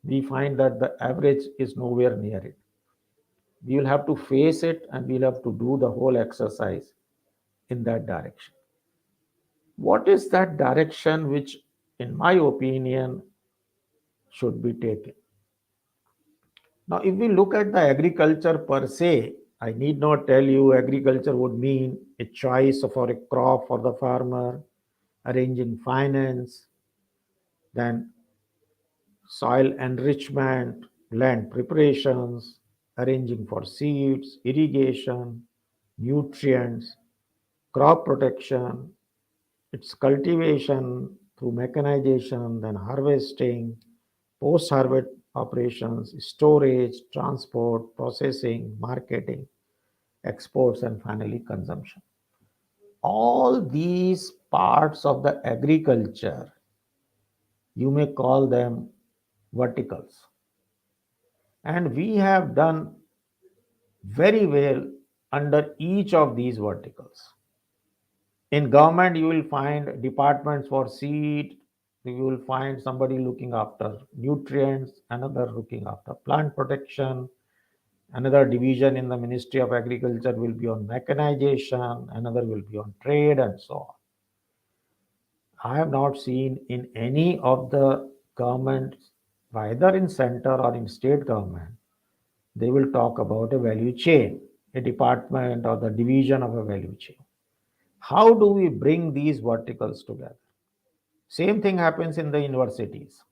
we find that the average is nowhere near it. We will have to face it and we'll have to do the whole exercise in that direction. What is that direction which, in my opinion, should be taken? Now, if we look at the agriculture per se, I need not tell you agriculture would mean a choice for a crop for the farmer, arranging finance, then soil enrichment, land preparations, arranging for seeds, irrigation, nutrients, crop protection, its cultivation through mechanization, then harvesting, post harvest operations, storage, transport, processing, marketing, exports, and finally consumption. All these parts of the agriculture, you may call them verticals. And we have done very well under each of these verticals. In government, you will find departments for seed, you will find somebody looking after nutrients, another looking after plant protection, another division in the Ministry of Agriculture will be on mechanization, another will be on trade, and so on. I have not seen in any of the governments, either in center or in state government, they will talk about a value chain, a department or the division of a value chain. How do we bring these verticals together? Same thing happens in the universities.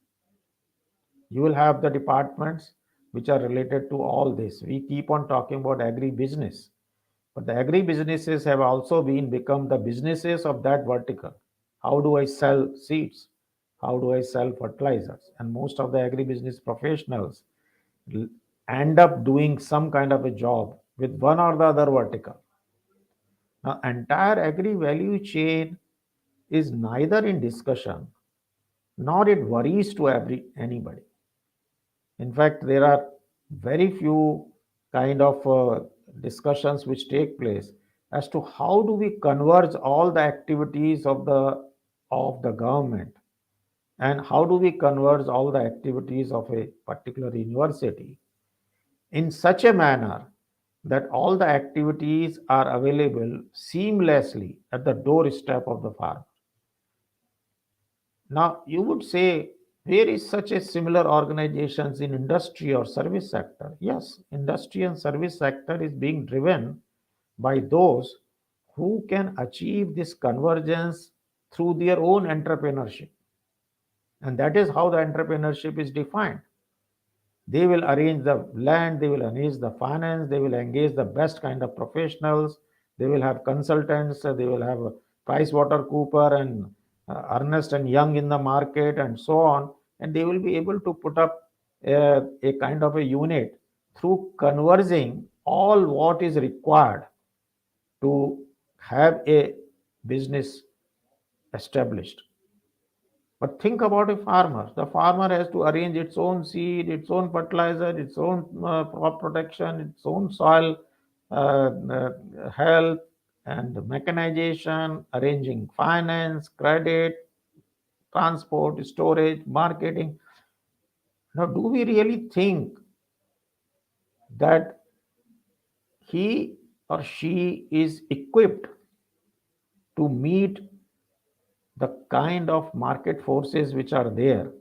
You will have the departments which are related to all this. We keep on talking about agribusiness, but the agribusinesses have also become the businesses of that vertical. How do I sell seeds? How do I sell fertilizers? And most of the agribusiness professionals end up doing some kind of a job with one or the other vertical. Now, entire agri value chain is neither in discussion nor it worries to anybody. In fact, there are very few kind of discussions which take place as to how do we converge all the activities of the government, and how do we converge all the activities of a particular university in such a manner that all the activities are available seamlessly at the doorstep of the farmer. Now, you would say, where is such a similar organizations in industry or service sector? Yes, industry and service sector is being driven by those who can achieve this convergence through their own entrepreneurship. And that is how the entrepreneurship is defined. They will arrange the land, they will arrange the finance, they will engage the best kind of professionals, they will have consultants, they will have Price Water Cooper and Ernest and Young in the market and so on, and they will be able to put up a kind of a unit through converging all what is required to have a business established. But think about a farmer. The farmer has to arrange its own seed, its own fertilizer, its own crop protection, its own soil health and mechanization, arranging finance, credit, transport, storage, marketing. Now, do we really think that he or she is equipped to meet the kind of market forces which are there,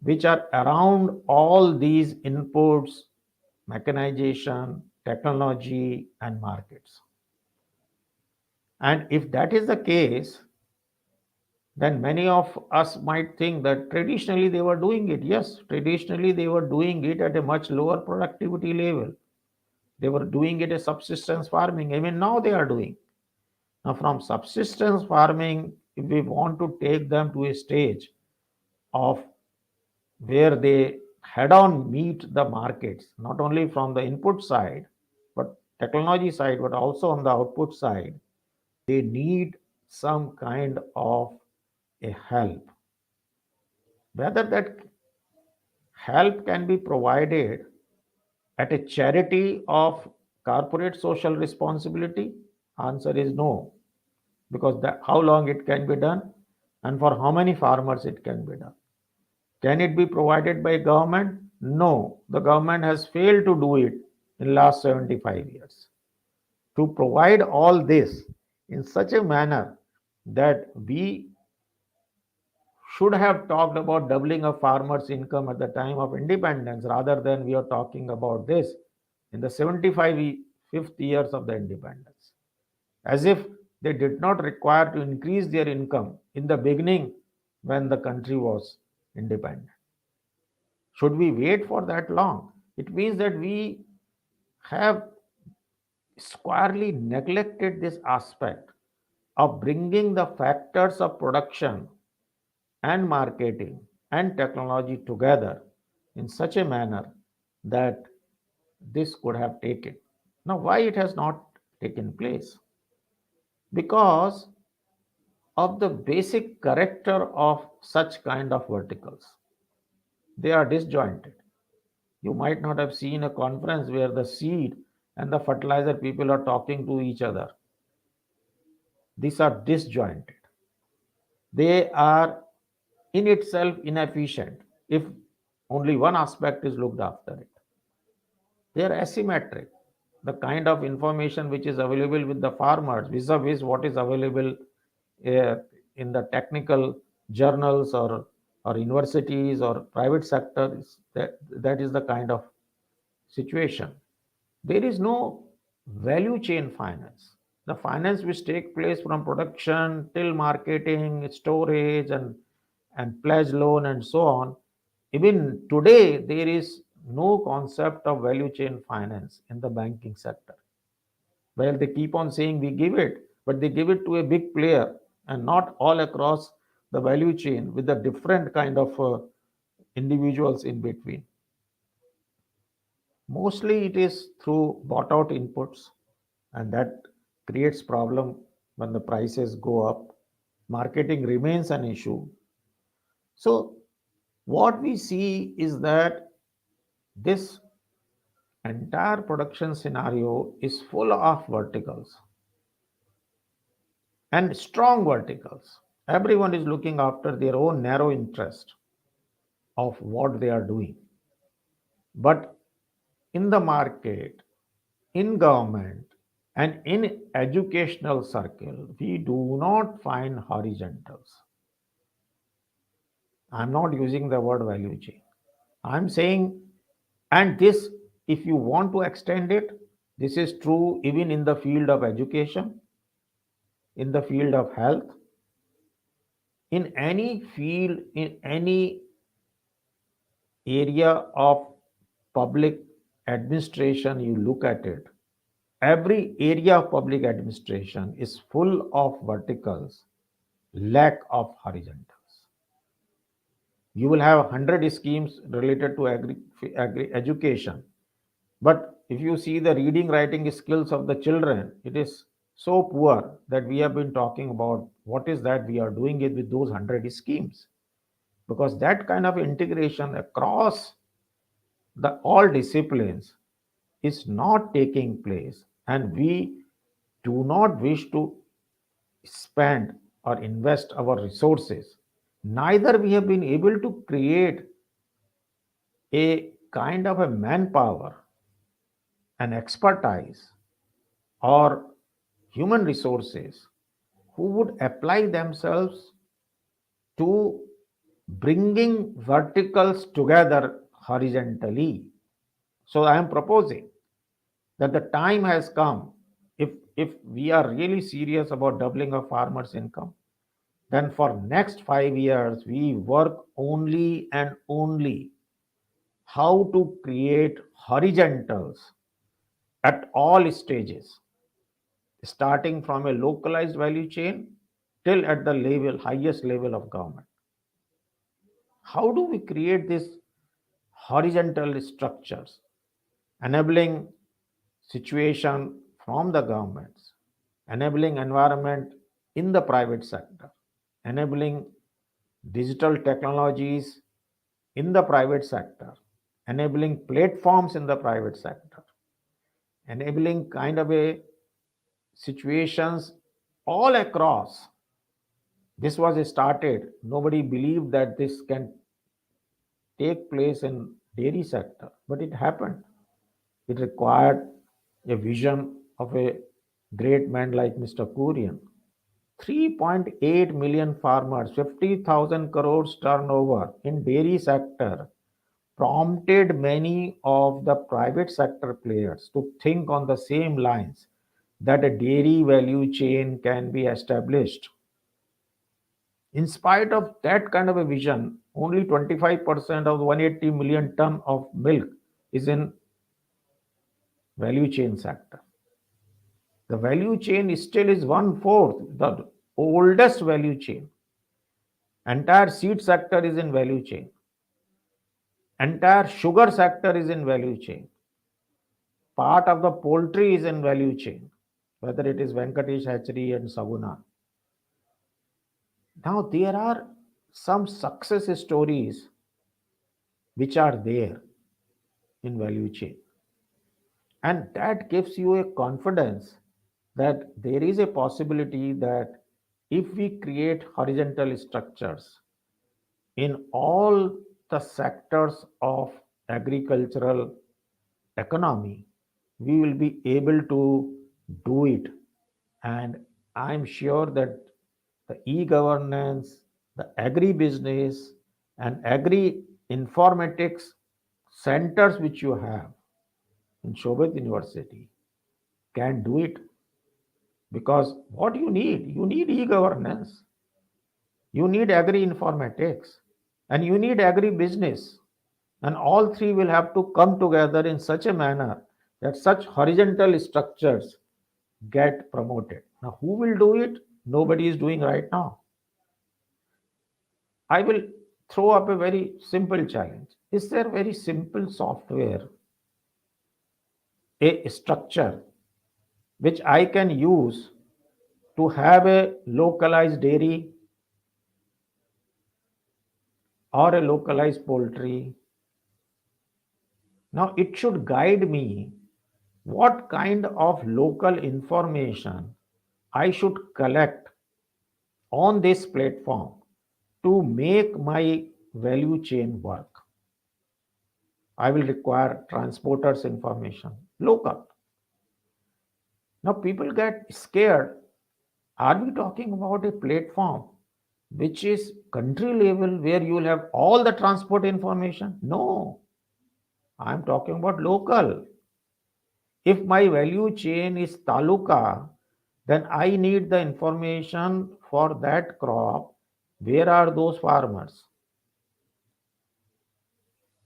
which are around all these inputs, mechanization, technology, and markets? And if that is the case, then many of us might think that traditionally they were doing it. Yes, traditionally they were doing it at a much lower productivity level. They were doing it as subsistence farming. Even now they are doing. Now, from subsistence farming, if we want to take them to a stage of where they head on meet the markets, not only from the input side, but technology side, but also on the output side, they need some kind of a help. Whether that help can be provided at a charity of corporate social responsibility, answer is no. because how long it can be done and for how many farmers it can be done. Can it be provided by government? No, the government has failed to do it in last 75 years. To provide all this in such a manner that we should have talked about doubling of farmers' income at the time of independence rather than we are talking about this in the 75th years of the independence. As if they did not require to increase their income in the beginning when the country was independent. Should we wait for that long? It means that we have squarely neglected this aspect of bringing the factors of production and marketing and technology together in such a manner that this could have taken. Now, why it has not taken place? Because of the basic character of such kind of verticals. They are disjointed. You might not have seen a conference where the seed and the fertilizer people are talking to each other. These are disjointed. They are in itself inefficient if only one aspect is looked after it. They are asymmetric. The kind of information which is available with the farmers vis-a-vis what is available uh, in the technical journals or universities or private sector, that is the kind of situation. There is no value chain finance. The finance which take place from production till marketing, storage, and pledge loan and so on. Even today, there is no concept of value chain finance in the banking sector. Well, they keep on saying we give it, but they give it to a big player and not all across the value chain with the different kind of individuals in between. Mostly it is through bought out inputs, and that creates problem when the prices go up. Marketing remains an issue. So what we see is that this entire production scenario is full of verticals and strong verticals. Everyone is looking after their own narrow interest of what they are doing. But in the market, in government, and in educational circle, we do not find horizontals. I'm not using the word value chain. I'm saying, and this, if you want to extend it, this is true even in the field of education, in the field of health, in any field, in any area of public administration, you look at it, every area of public administration is full of verticals, lack of horizontals. You will have 100 schemes related to agri education, but if you see the reading writing skills of the children, it is so poor that we have been talking about what is that we are doing it with those 100 schemes, because that kind of integration across the all disciplines is not taking place, and we do not wish to spend or invest our resources. Neither we have been able to create a kind of a manpower, an expertise, or human resources who would apply themselves to bringing verticals together horizontally. So I am proposing that the time has come, if we are really serious about doubling of farmers' income, then for next 5 years we work only and only how to create horizontals at all stages, starting from a localized value chain till at the highest level of government. How do we create these horizontal structures, enabling situation from the governments, enabling environment in the private sector, enabling digital technologies in the private sector, enabling platforms in the private sector, enabling kind of a situations all across. This was started. Nobody believed that this can take place in dairy sector, but it happened. It required a vision of a great man like Mr. Kurian. 3.8 million farmers, 50,000 crores turnover in dairy sector prompted many of the private sector players to think on the same lines that a dairy value chain can be established. In spite of that kind of a vision, only 25% of 180 million ton of milk is in value chain sector. The value chain still is one fourth, the oldest value chain. Entire seed sector is in value chain. Entire sugar sector is in value chain. Part of the poultry is in value chain, whether it is Venkatesh Hatchery and Saguna. Now there are some success stories which are there in value chain. And that gives you a confidence that there is a possibility that if we create horizontal structures in all the sectors of agricultural economy, we will be able to do it. And I'm sure that the e-governance, the agribusiness, and agri-informatics centers which you have in Shobhit University can do it. Because what you need e-governance, you need agri-informatics, and you need agri-business. And all three will have to come together in such a manner that such horizontal structures get promoted. Now, who will do it? Nobody is doing right now. I will throw up a very simple challenge. Is there very simple software, a structure which I can use to have a localized dairy or a localized poultry? Now, it should guide me what kind of local information I should collect on this platform to make my value chain work. I will require transporters information, local. Now people get scared. Are we talking about a platform which is country level where you will have all the transport information? No, I'm talking about local. If my value chain is taluka, then I need the information for that crop. Where are those farmers?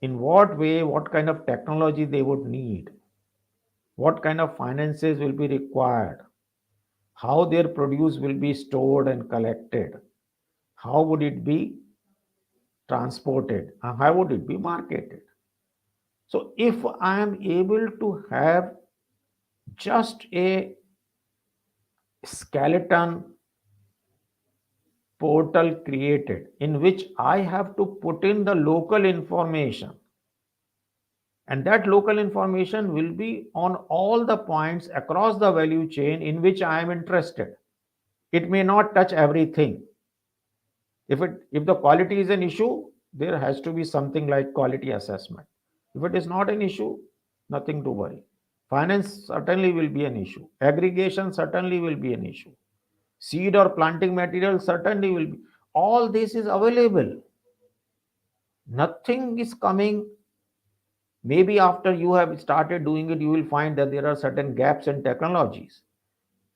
In what way, what kind of technology they would need? What kind of finances will be required? How their produce will be stored and collected? How would it be transported? And how would it be marketed? So if I am able to have just a skeleton portal created in which I have to put in the local information, and that local information will be on all the points across the value chain in which I am interested. It may not touch everything. If the quality is an issue, there has to be something like quality assessment. If it is not an issue, nothing to worry. Finance certainly will be an issue. Aggregation certainly will be an issue. Seed or planting material certainly will be. All this is available. Nothing is coming. Maybe after you have started doing it, you will find that there are certain gaps in technologies.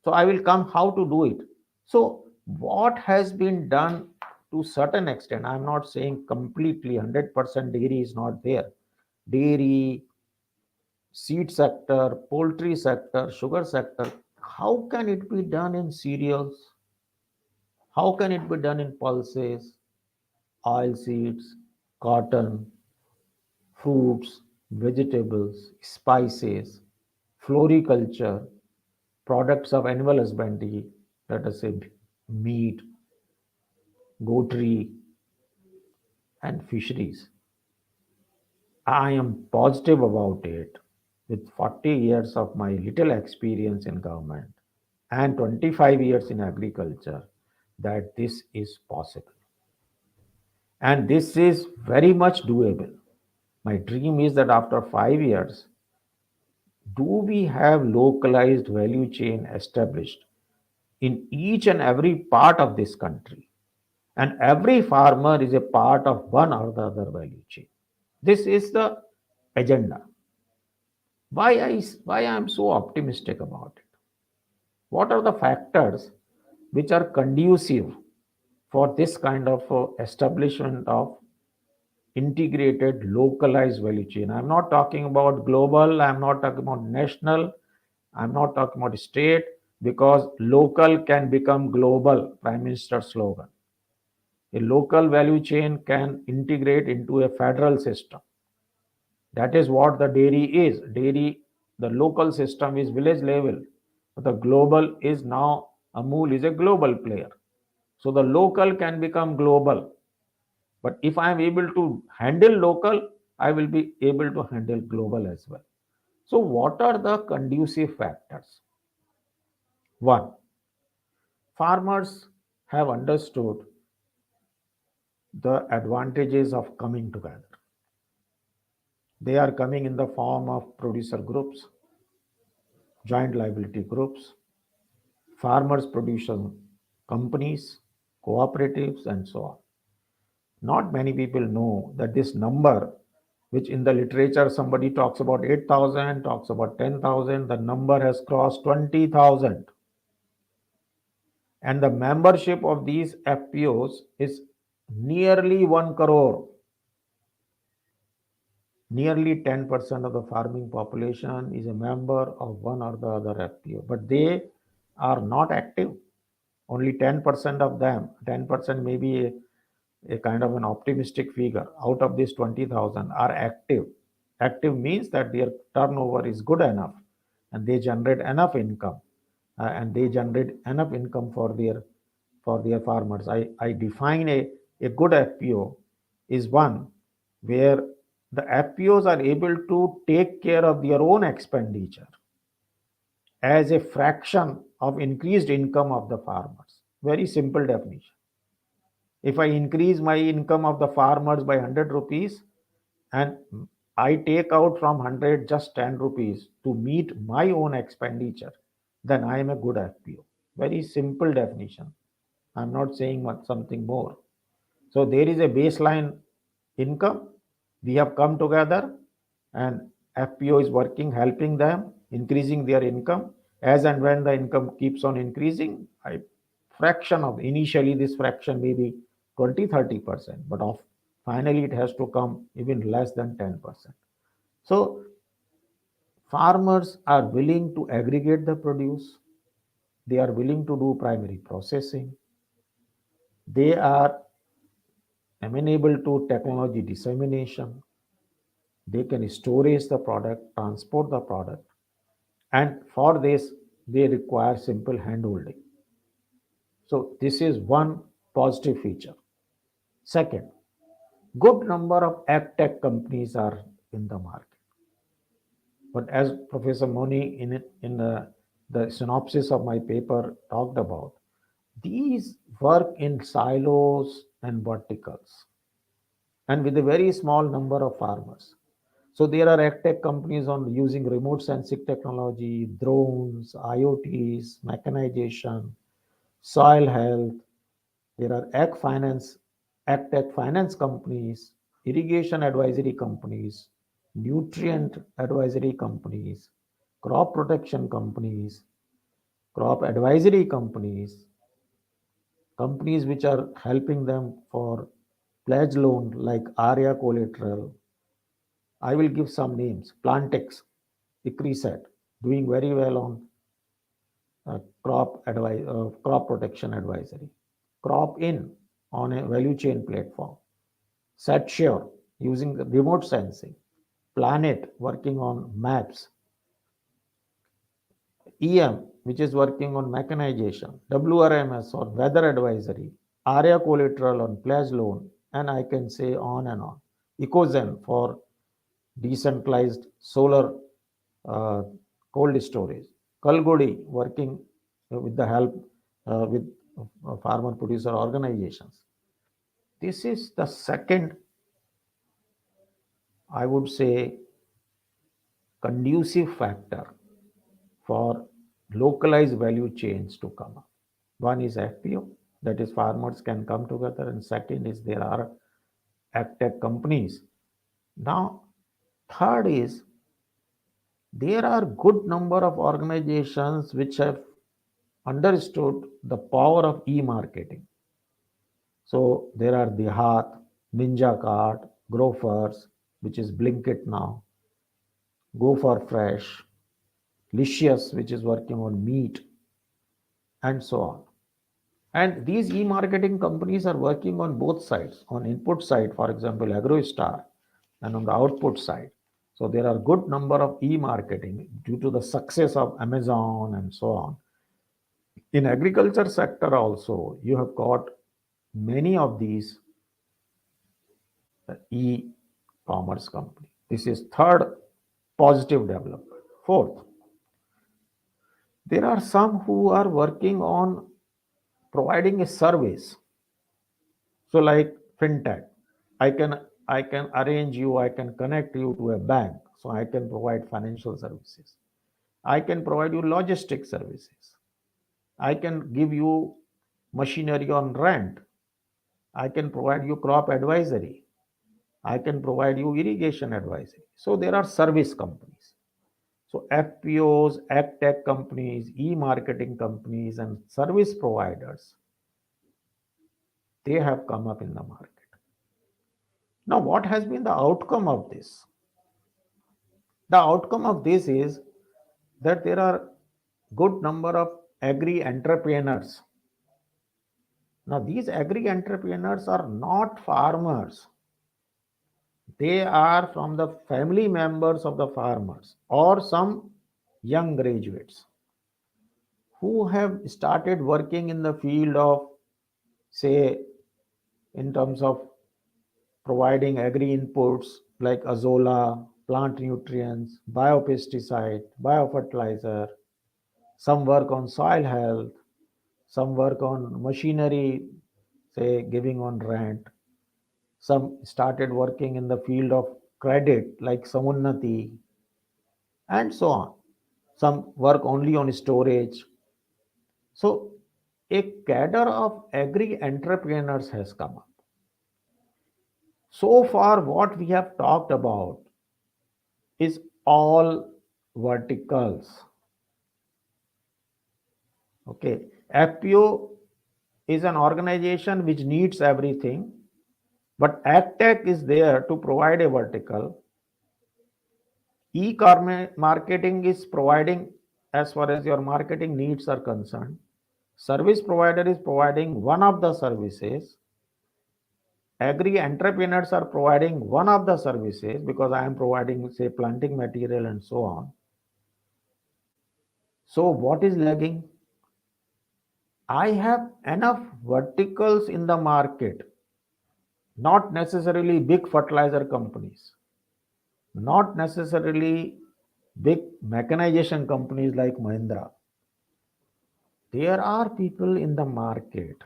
So I will come how to do it. So what has been done to certain extent, I'm not saying completely 100% dairy is not there. Dairy, seed sector, poultry sector, sugar sector, how can it be done in cereals? How can it be done in pulses, oil seeds, cotton, fruits, vegetables, spices, floriculture, products of animal husbandry, let us say meat, goatry, and fisheries. I am positive about it with 40 years of my little experience in government. and 25 years in agriculture that this is possible. And this is very much doable. My dream is that after 5 years, do we have localized value chain established in each and every part of this country? And every farmer is a part of one or the other value chain. This is the agenda. Why I am so optimistic about it? What are the factors which are conducive for this kind of establishment of integrated localized value chain? I'm not talking about global, I'm not talking about national, I'm not talking about state, because local can become global, Prime Minister's slogan. A local value chain can integrate into a federal system. That is what the dairy is. Dairy, the local system is village level. But the global is now, Amul is a global player. So the local can become global. But if I am able to handle local, I will be able to handle global as well. So what are the conducive factors? One, farmers have understood the advantages of coming together. They are coming in the form of producer groups, joint liability groups, farmers producer companies, cooperatives, and so on. Not many people know that this number, which in the literature somebody talks about 8,000, talks about 10,000, the number has crossed 20,000. And the membership of these FPOs is nearly 1 crore. Nearly 10% of the farming population is a member of one or the other FPO, but they are not active. Only 10% of them, 10% may be a kind of an optimistic figure. Out of this 20,000 are active. Active means that their turnover is good enough and they generate enough income and they generate enough income for their farmers. I define a good FPO is one where the FPOs are able to take care of their own expenditure as a fraction of increased income of the farmers. Very simple definition. If I increase my income of the farmers by 100 rupees and I take out from 100 just 10 rupees to meet my own expenditure, then I am a good FPO. Very simple definition. I'm not saying something more. So there is a baseline income. We have come together and FPO is working, helping them, increasing their income. As and when the income keeps on increasing, a fraction of initially this fraction may be 20-30%, but finally it has to come even less than 10%. So farmers are willing to aggregate the produce. They are willing to do primary processing. They are amenable to technology dissemination. They can storage the product, transport the product, and for this they require simple handholding. So this is one positive feature. Second, good number of ag-tech companies are in the market. But as Professor Moni in the synopsis of my paper talked about, these work in silos and verticals and with a very small number of farmers. So there are ag-tech companies on using remote sensing technology, drones, IoTs, mechanization, soil health. There are ag-tech finance companies, irrigation advisory companies, nutrient advisory companies, crop protection companies, crop advisory companies, companies which are helping them for pledge loan like ARIA collateral. I will give some names. Plantex, Icriset, doing very well on crop protection advisory. Crop In on a value chain platform. SetSure using the remote sensing. Planet working on maps. EM which is working on mechanization. WRMS on weather advisory. ARIA collateral on pledge loan, and I can say on and on. Ecozen for decentralized solar uh, cold storage. Kalgodi working with the help with farmer producer organizations. This is the second, I would say, conducive factor for localized value chains to come up. One is FPO, that is farmers can come together, and second is there are agtech companies. Now, third is there are good number of organizations which have understood the power of e-marketing. So there are Dihat, Ninja Cart, Grofers, which is Blinkit now, Go for Fresh, Licious, which is working on meat, and so on. And these e-marketing companies are working on both sides. On input side, for example, AgroStar, and on the output side. So there are good number of e-marketing due to the success of Amazon and so on. In agriculture sector also, you have got many of these e-commerce company. This is third positive development. Fourth, there are some who are working on providing a service. So like fintech, I can arrange you, I can connect you to a bank. So I can provide financial services. I can provide you logistic services. I can give you machinery on rent. I can provide you crop advisory. I can provide you irrigation advisory. So there are service companies. So FPOs, AgTech companies, e-marketing companies, and service providers, they have come up in the market. Now, what has been the outcome of this? The outcome of this is that there are good number of agri entrepreneurs. Now, these agri entrepreneurs are not farmers. They are from the family members of the farmers or some young graduates who have started working in the field of, say, in terms of providing agri inputs like azola, plant nutrients, biopesticide, biofertilizer. Some work on soil health, some work on machinery, say giving on rent. Some started working in the field of credit like Samunnati, and so on. Some work only on storage. So a cadre of agri entrepreneurs has come up. So far, what we have talked about is all verticals. Okay, FPO is an organization which needs everything, but AgTech is there to provide a vertical. E-marketing is providing as far as your marketing needs are concerned. Service provider is providing one of the services. Agri entrepreneurs are providing one of the services because I am providing, say, planting material and so on. So what is lagging? I have enough verticals in the market, not necessarily big fertilizer companies, not necessarily big mechanization companies like Mahindra. There are people in the market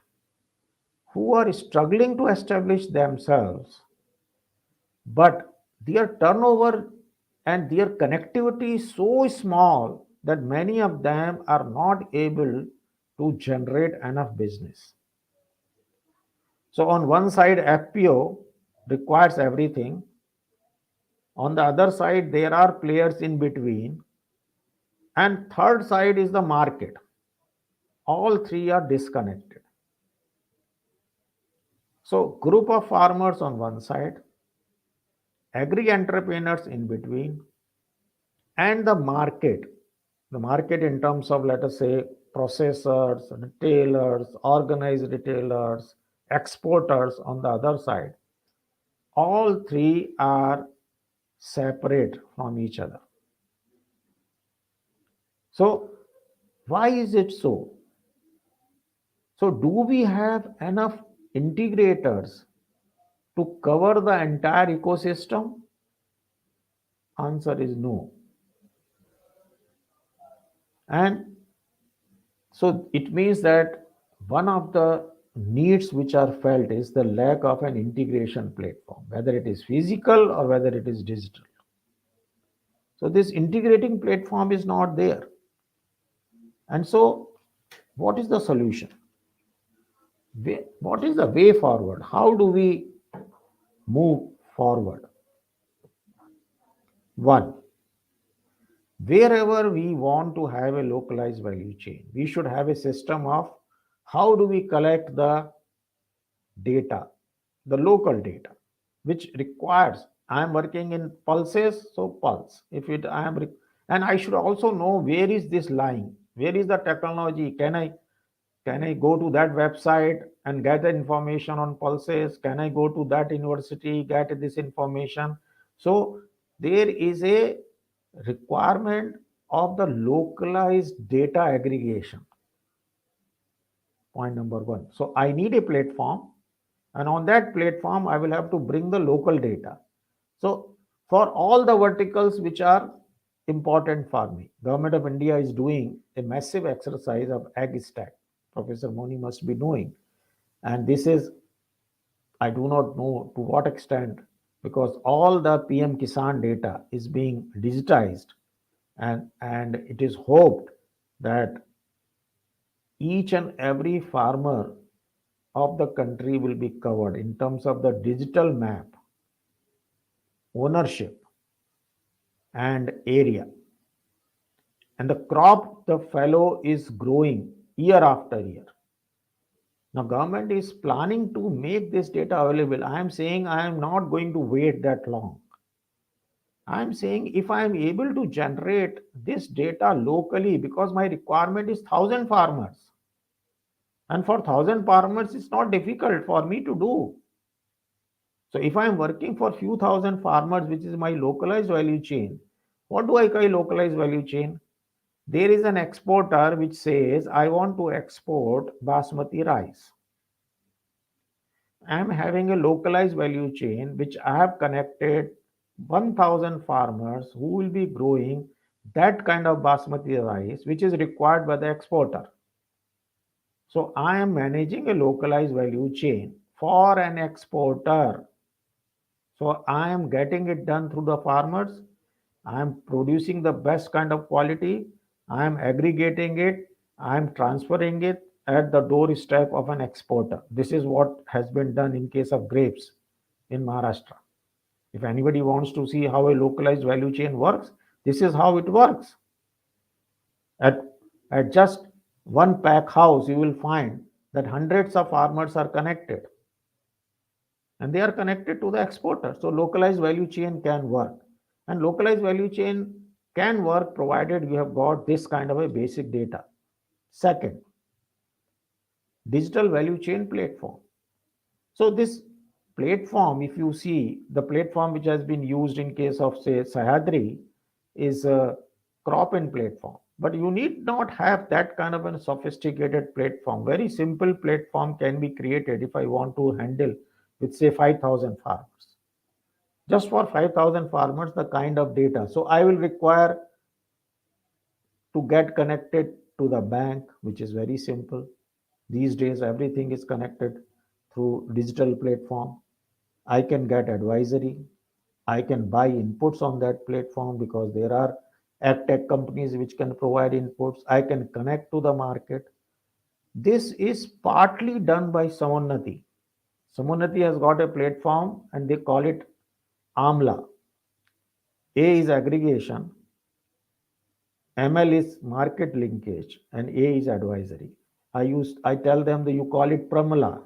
who are struggling to establish themselves, but their turnover and their connectivity is so small that many of them are not able to generate enough business. So on one side, FPO requires everything. On the other side, there are players in between. And third side is the market. All three are disconnected. So group of farmers on one side, agri entrepreneurs in between, and the market. The market in terms of, let us say, processors, retailers, organized retailers, exporters on the other side. All three are separate from each other. So, why is it so? So, do we have enough integrators to cover the entire ecosystem? Answer is no. And So it means that one of the needs which are felt is the lack of an integration platform, whether it is physical or whether it is digital. So this integrating platform is not there. And so what is the solution? What is the way forward? How do we move forward? One, wherever we want to have a localized value chain, we should have a system of how do we collect the data, the local data, which requires, I am working in pulses, so pulse. If it I am and I should also know where is this lying, where is the technology. Can I go to that website and get the information on pulses? Can I go to that university, get this information? So there is a requirement of the localized data aggregation. Point number one. So I need a platform, and on that platform, I will have to bring the local data. So for all the verticals which are important for me, Government of India is doing a massive exercise of AgStack. Professor Moni must be knowing. And this is, I do not know to what extent, because all the PM Kisan data is being digitized, and it is hoped that each and every farmer of the country will be covered in terms of the digital map, ownership, and area. And the crop the fellow is growing year after year. Now, government is planning to make this data available. I am saying I am not going to wait that long. I am saying if I am able to generate this data locally, because my requirement is 1,000 farmers, and for 1,000 farmers, it's not difficult for me to do. So if I am working for few thousand farmers, which is my localized value chain, what do I call localized value chain? There is an exporter which says, I want to export basmati rice. I am having a localized value chain which I have connected 1,000 farmers who will be growing that kind of basmati rice which is required by the exporter. So I am managing a localized value chain for an exporter. So I am getting it done through the farmers. I am producing the best kind of quality. I am aggregating it. I am transferring it at the doorstep of an exporter. This is what has been done in case of grapes in Maharashtra. If anybody wants to see how a localized value chain works, this is how it works. At, at just one pack house, you will find that hundreds of farmers are connected, and they are connected to the exporter. So localized value chain can work. And localized value chain can work provided you have got this kind of a basic data. Second, digital value chain platform. So this platform, if you see the platform which has been used in case of say Sahyadri is a crop in platform. But you need not have that kind of a sophisticated platform. Very simple platform can be created if I want to handle with say 5,000 farmers. Just for 5,000 farmers, the kind of data. So I will require to get connected to the bank, which is very simple. These days, everything is connected through digital platform. I can get advisory. I can buy inputs on that platform because there are ag tech companies which can provide inputs. I can connect to the market. This is partly done by Samonati. Samonati has got a platform and they call it AMLA. A is aggregation, ML is market linkage, and A is advisory. I tell them that you call it Pramla.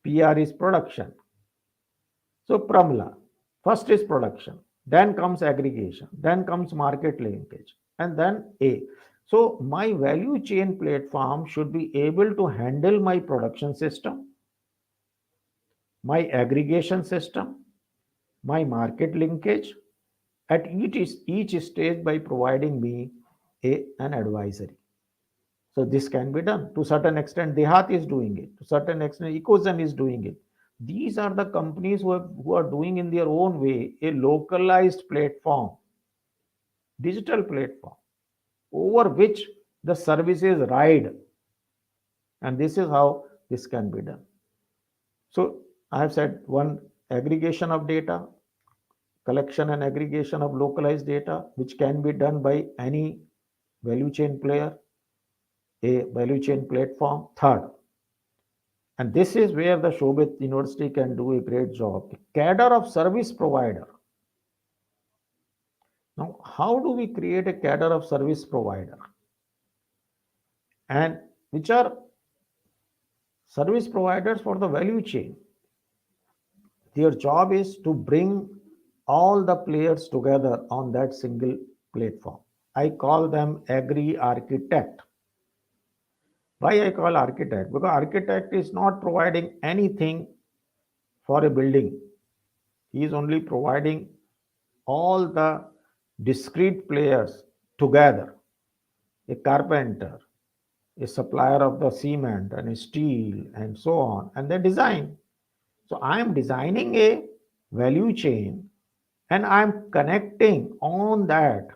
PR is production. So Pramla, first is production, then comes aggregation, then comes market linkage, and then A. So my value chain platform should be able to handle my production system, my aggregation system, my market linkage at each stage by providing me an advisory. So this can be done. To certain extent, Dehat is doing it. To certain extent, Ecozen is doing it. These are the companies who are doing in their own way a localized platform, digital platform, over which the services ride, and this is how this can be done. So I have said one, aggregation of data, collection and aggregation of localized data, which can be done by any value chain player, a value chain platform. Third, and this is where the Shobhit University can do a great job, a cadre of service provider. Now, how do we create a cadre of service provider? And which are service providers for the value chain? Their job is to bring all the players together on that single platform. I call them agri architect. Why I call architect? Because architect is not providing anything for a building. He is only providing all the discrete players together. A carpenter, a supplier of the cement and steel and so on, and they design. So I am designing a value chain and I'm connecting on that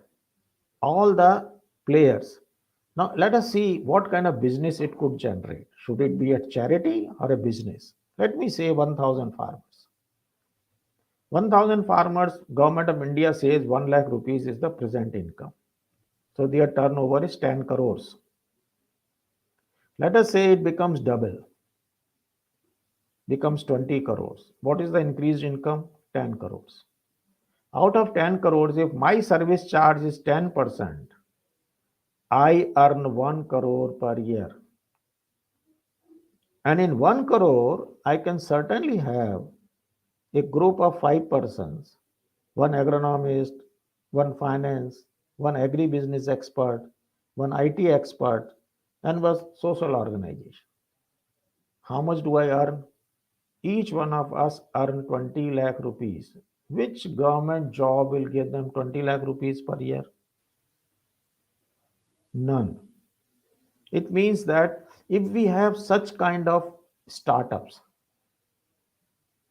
all the players. Now let us see what kind of business it could generate. Should it be a charity or a business? Let me say 1000 farmers. 1000 farmers, Government of India says 1 lakh rupees is the present income. So their turnover is 10 crores. Let us say it becomes double, becomes 20 crores. What is the increased income? 10 crores. Out of 10 crores, if my service charge is 10%, I earn 1 crore per year. And in 1 crore, I can certainly have a group of 5 persons, one agronomist, one finance, one agribusiness expert, one IT expert, and one social organization. How much do I earn? Each one of us earn 20 lakh rupees. Which government job will give them 20 lakh rupees per year? None. It means that if we have such kind of startups,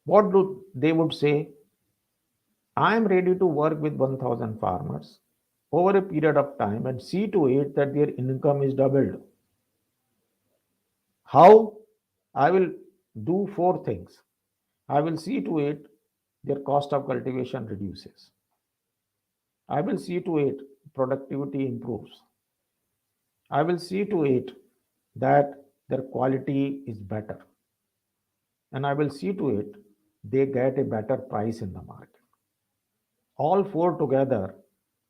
what do they would say? I am ready to work with 1000 farmers over a period of time and see to it that their income is doubled. How? I will do four things. I will see to it their cost of cultivation reduces. I will see to it productivity improves. I will see to it that their quality is better. And I will see to it they get a better price in the market. All four together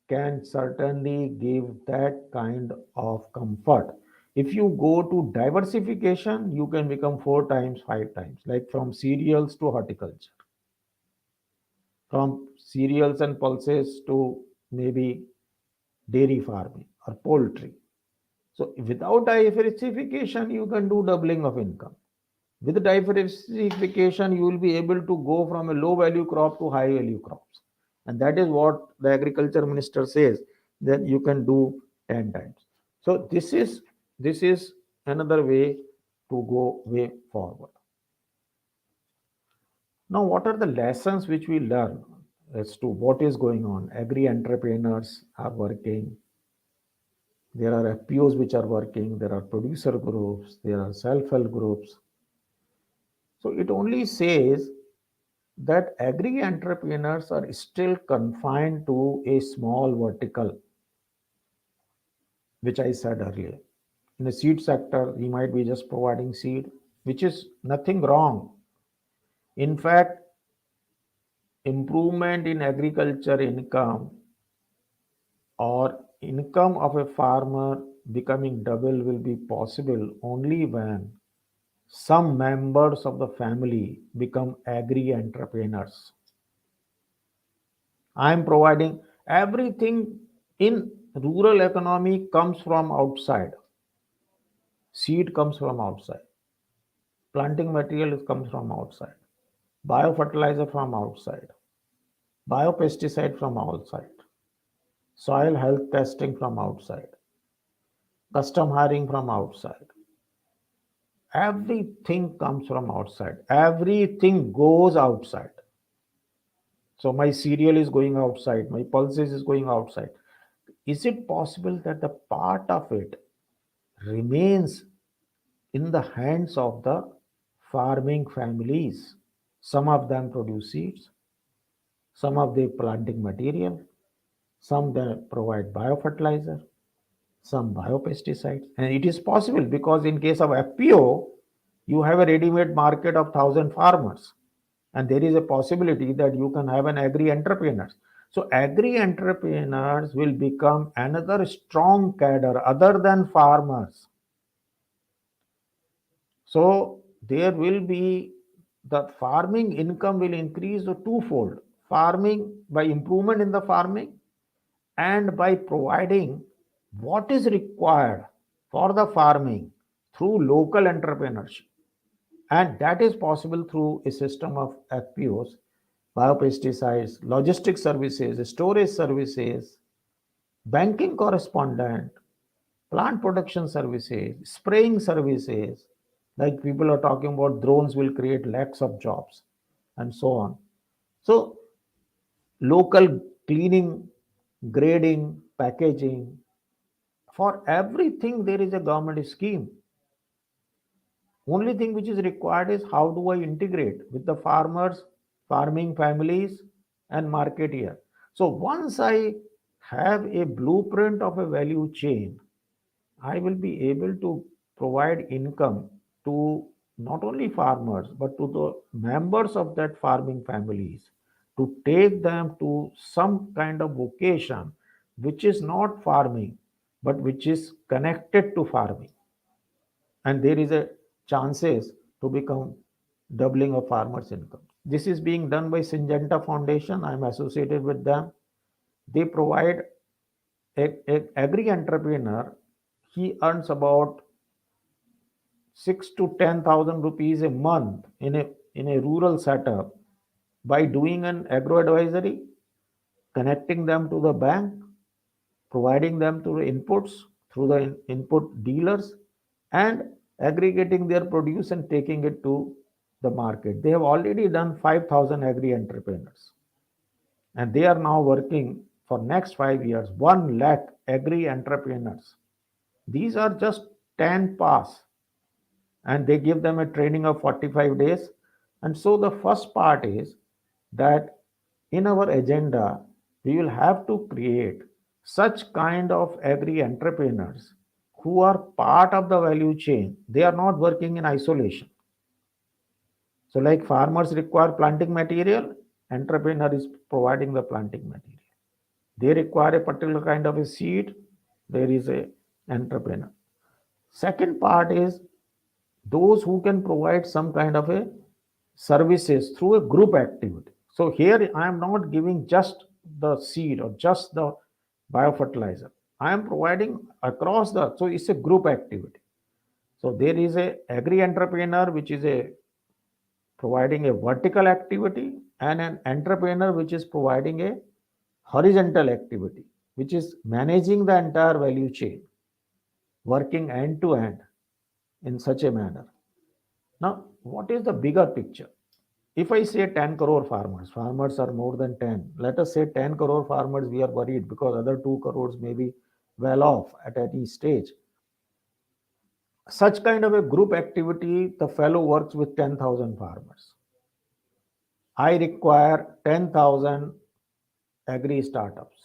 can certainly give that kind of comfort. If you go to diversification, you can become 4 times, 5 times, like from cereals to horticulture, from cereals and pulses to maybe dairy farming or poultry. So without diversification, you can do doubling of income. With diversification, you will be able to go from a low value crop to high value crops. And that is what the agriculture minister says that you can do 10 times. So this is another way to go way forward. Now, what are the lessons which we learn as to what is going on? Agri entrepreneurs are working. There are FPOs which are working. There are producer groups. There are self-help groups. So it only says that agri entrepreneurs are still confined to a small vertical, which I said earlier. In the seed sector, he might be just providing seed, which is nothing wrong. In fact, improvement in agriculture income or income of a farmer becoming double will be possible only when some members of the family become agri entrepreneurs. I am providing everything in rural economy comes from outside. Seed comes from outside. Planting material comes from outside. Biofertilizer from outside. Biopesticide from outside. Soil health testing from outside. Custom hiring from outside. Everything comes from outside. Everything goes outside. So my cereal is going outside. My pulses is going outside. Is it possible that the part of it remains in the hands of the farming families. Some of them produce seeds, some of the planting material, some they provide biofertilizer, some biopesticides. And it is possible because in case of FPO, you have a ready-made market of 1,000 farmers. And there is a possibility that you can have an agri entrepreneurs. So agri entrepreneurs will become another strong cadre other than farmers. So there will be the farming income will increase to twofold. Farming by improvement in the farming and by providing what is required for the farming through local entrepreneurship. And that is possible through a system of FPOs, biopesticides, logistic services, storage services, banking correspondent, plant production services, spraying services. Like people are talking about drones will create lakhs of jobs and so on. So local cleaning, grading, packaging, for everything there is a government scheme. Only thing which is required is how do I integrate with the farmers, farming families, and marketeer. So once I have a blueprint of a value chain, I will be able to provide income to not only farmers but to the members of that farming families to take them to some kind of vocation which is not farming but which is connected to farming, and there is a chances to become doubling of farmers income. This is being done by Syngenta Foundation. I am associated with them. They provide a agri entrepreneur. He earns about 6 to 10,000 rupees a month in a rural setup by doing an agro advisory, connecting them to the bank, providing them to the inputs through the input dealers, and aggregating their produce and taking it to the market. They have already done 5,000 agri entrepreneurs, and they are now working for next 5 years, 1 lakh agri entrepreneurs. These are just 10 pass, and they give them a training of 45 days. And so the first part is that in our agenda, we will have to create such kind of agri entrepreneurs who are part of the value chain. They are not working in isolation. So like farmers require planting material, entrepreneur is providing the planting material. They require a particular kind of a seed, there is a entrepreneur. Second part is those who can provide some kind of a services through a group activity. So here I am not giving just the seed or just the biofertilizer. I am providing across the, so it's a group activity. So there is a agri entrepreneur which is a providing a vertical activity, and an entrepreneur which is providing a horizontal activity, which is managing the entire value chain, working end to end in such a manner. Now, what is the bigger picture? If I say 10 crore farmers, farmers are more than 10. Let us say 10 crore farmers, we are worried because other 2 crores may be well off at any stage. Such kind of a group activity, the fellow works with 10,000 farmers. I require 10,000 agri startups.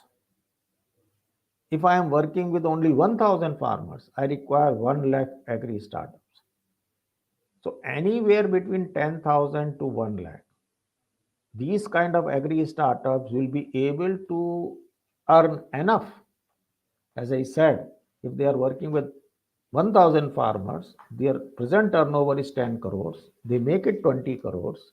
If I am working with only 1,000 farmers, I require 1 lakh agri startups. So anywhere between 10,000 to 1 lakh, these kind of agri startups will be able to earn enough. As I said, if they are working with 1,000 farmers, their present turnover is 10 crores, they make it 20 crores,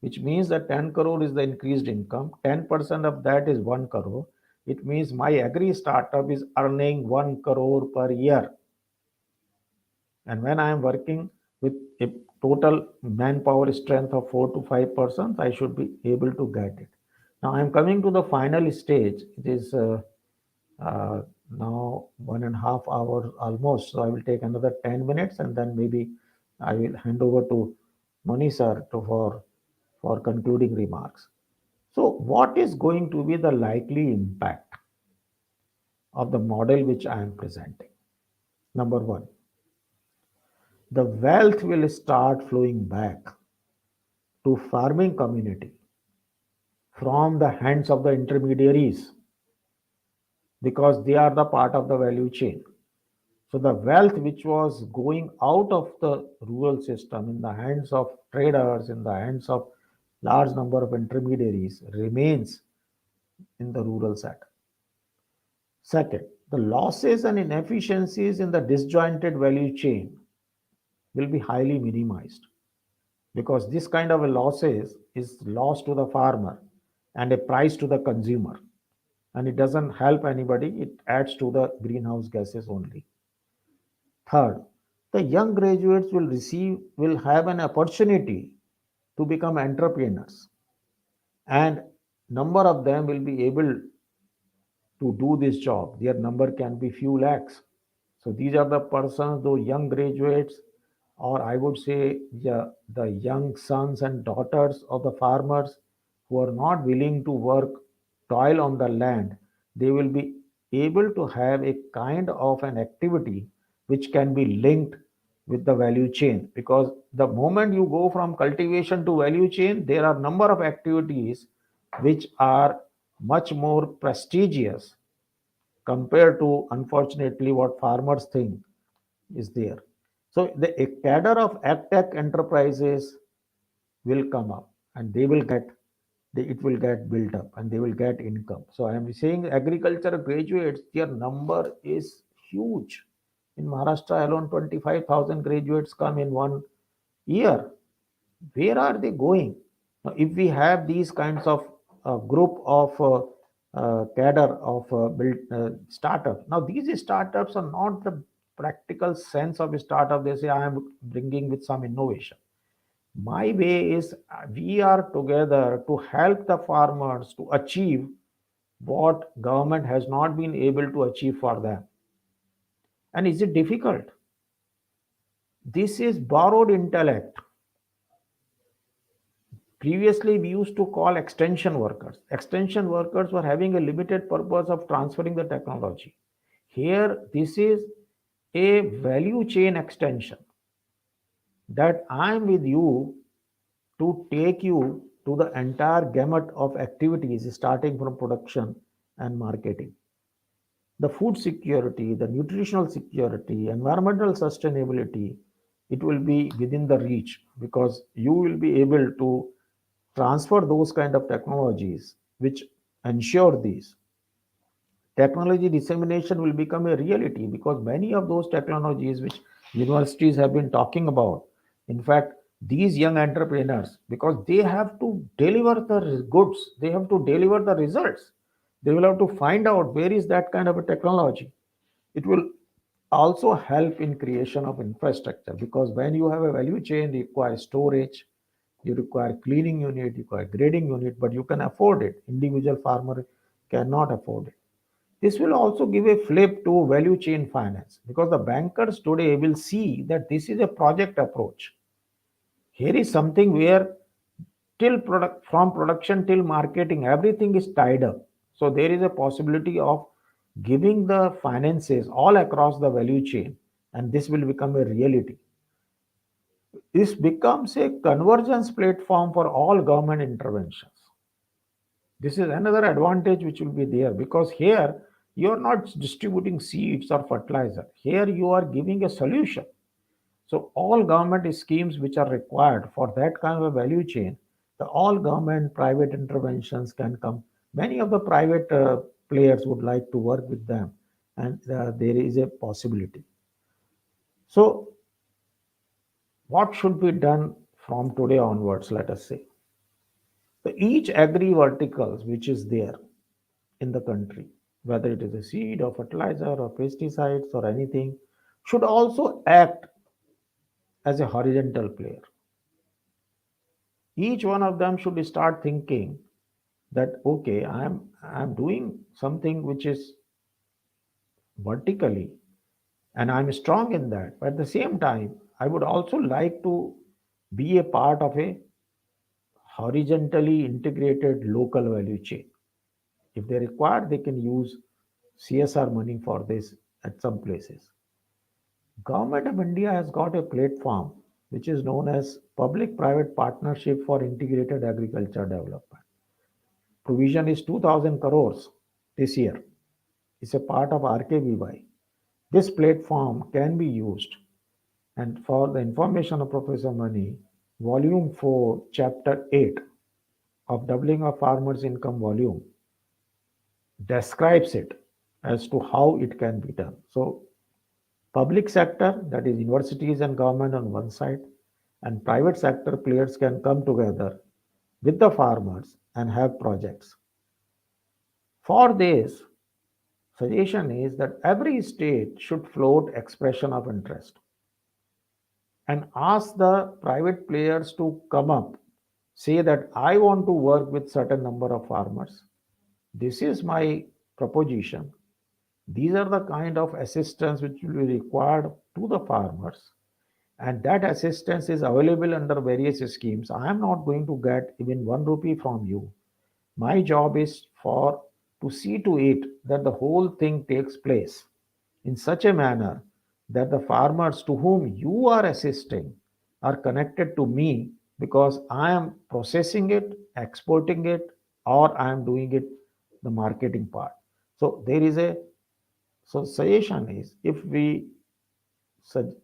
which means that 10 crore is the increased income, 10% of that is 1 crore. It means my agri startup is earning 1 crore per year. And when I am working with a total manpower strength of 4 to 5%, I should be able to get it. Now I am coming to the final stage. It is now 1.5 hours almost. So I will take another 10 minutes and then maybe I will hand over to Moni sir for concluding remarks. So what is going to be the likely impact of the model which I am presenting? Number one, the wealth will start flowing back to farming community from the hands of the intermediaries because they are the part of the value chain. So the wealth which was going out of the rural system in the hands of traders, in the hands of large number of intermediaries remains in the rural sector. Second, the losses and inefficiencies in the disjointed value chain will be highly minimized because this kind of a losses is loss to the farmer and a price to the consumer, and it doesn't help anybody, it adds to the greenhouse gases only. Third, the young graduates will have an opportunity to become entrepreneurs, and number of them will be able to do this job. Their number can be few lakhs. So these are the persons, those young graduates, or I would say the young sons and daughters of the farmers who are not willing to work, toil on the land. They will be able to have a kind of an activity which can be linked with the value chain, because the moment you go from cultivation to value chain, there are number of activities which are much more prestigious compared to, unfortunately, what farmers think is there. So the a cadre of agtech enterprises will come up, and it will get built up and they will get income. So I am saying agriculture graduates, their number is huge. In Maharashtra alone, 25,000 graduates come in one year. Where are they going? Now, if we have these kinds of group of cadre of build startups, now these startups are not the practical sense of a startup. They say I am bringing with some innovation. My way is we are together to help the farmers to achieve what government has not been able to achieve for them. And is it difficult? This is borrowed intellect. Previously, we used to call extension workers. Extension workers were having a limited purpose of transferring the technology. Here, this is a value chain extension that I'm with you to take you to the entire gamut of activities starting from production and marketing. The food security, the nutritional security, environmental sustainability, it will be within the reach because you will be able to transfer those kind of technologies which ensure these. Technology dissemination will become a reality because many of those technologies which universities have been talking about, in fact, these young entrepreneurs, because they have to deliver the goods, they have to deliver the results, they will have to find out where is that kind of a technology. It will also help in creation of infrastructure because when you have a value chain, you require storage, you require cleaning unit, you require grading unit, but you can afford it. Individual farmer cannot afford it. This will also give a flip to value chain finance because the bankers today will see that this is a project approach. Here is something where till product from production till marketing, everything is tied up. So there is a possibility of giving the finances all across the value chain, and this will become a reality. This becomes a convergence platform for all government interventions. This is another advantage which will be there because here you are not distributing seeds or fertilizer. Here you are giving a solution. So all government schemes which are required for that kind of a value chain, the all government private interventions can come. Many of the private players would like to work with them, and there is a possibility. So what should be done from today onwards? Let us say. So each agri verticals which is there in the country, whether it is a seed or fertilizer or pesticides or anything, should also act as a horizontal player. Each one of them should start thinking that okay, I'm doing something which is vertically and I'm strong in that. But at the same time, I would also like to be a part of a horizontally integrated local value chain. If they require, they can use CSR money for this at some places. Government of India has got a platform which is known as Public-Private Partnership for Integrated Agriculture Development. Provision is 2000 crores this year. It's a part of RKBY. This platform can be used, and for the information of Professor Mani, Volume 4, Chapter 8 of Doubling of Farmers' Income Volume describes it as to how it can be done. So, public sector, that is universities and government on one side, and private sector players can come together with the farmers and have projects. For this, suggestion is that every state should float expression of interest and ask the private players to come up, say that I want to work with certain number of farmers. This is my proposition. These are the kind of assistance which will be required to the farmers, and that assistance is available under various schemes. I am not going to get even 1 rupee from you. My job is for to see to it that the whole thing takes place in such a manner that the farmers to whom you are assisting are connected to me because I am processing it, exporting it, or I am doing it the marketing part. So there is a so suggestion is if we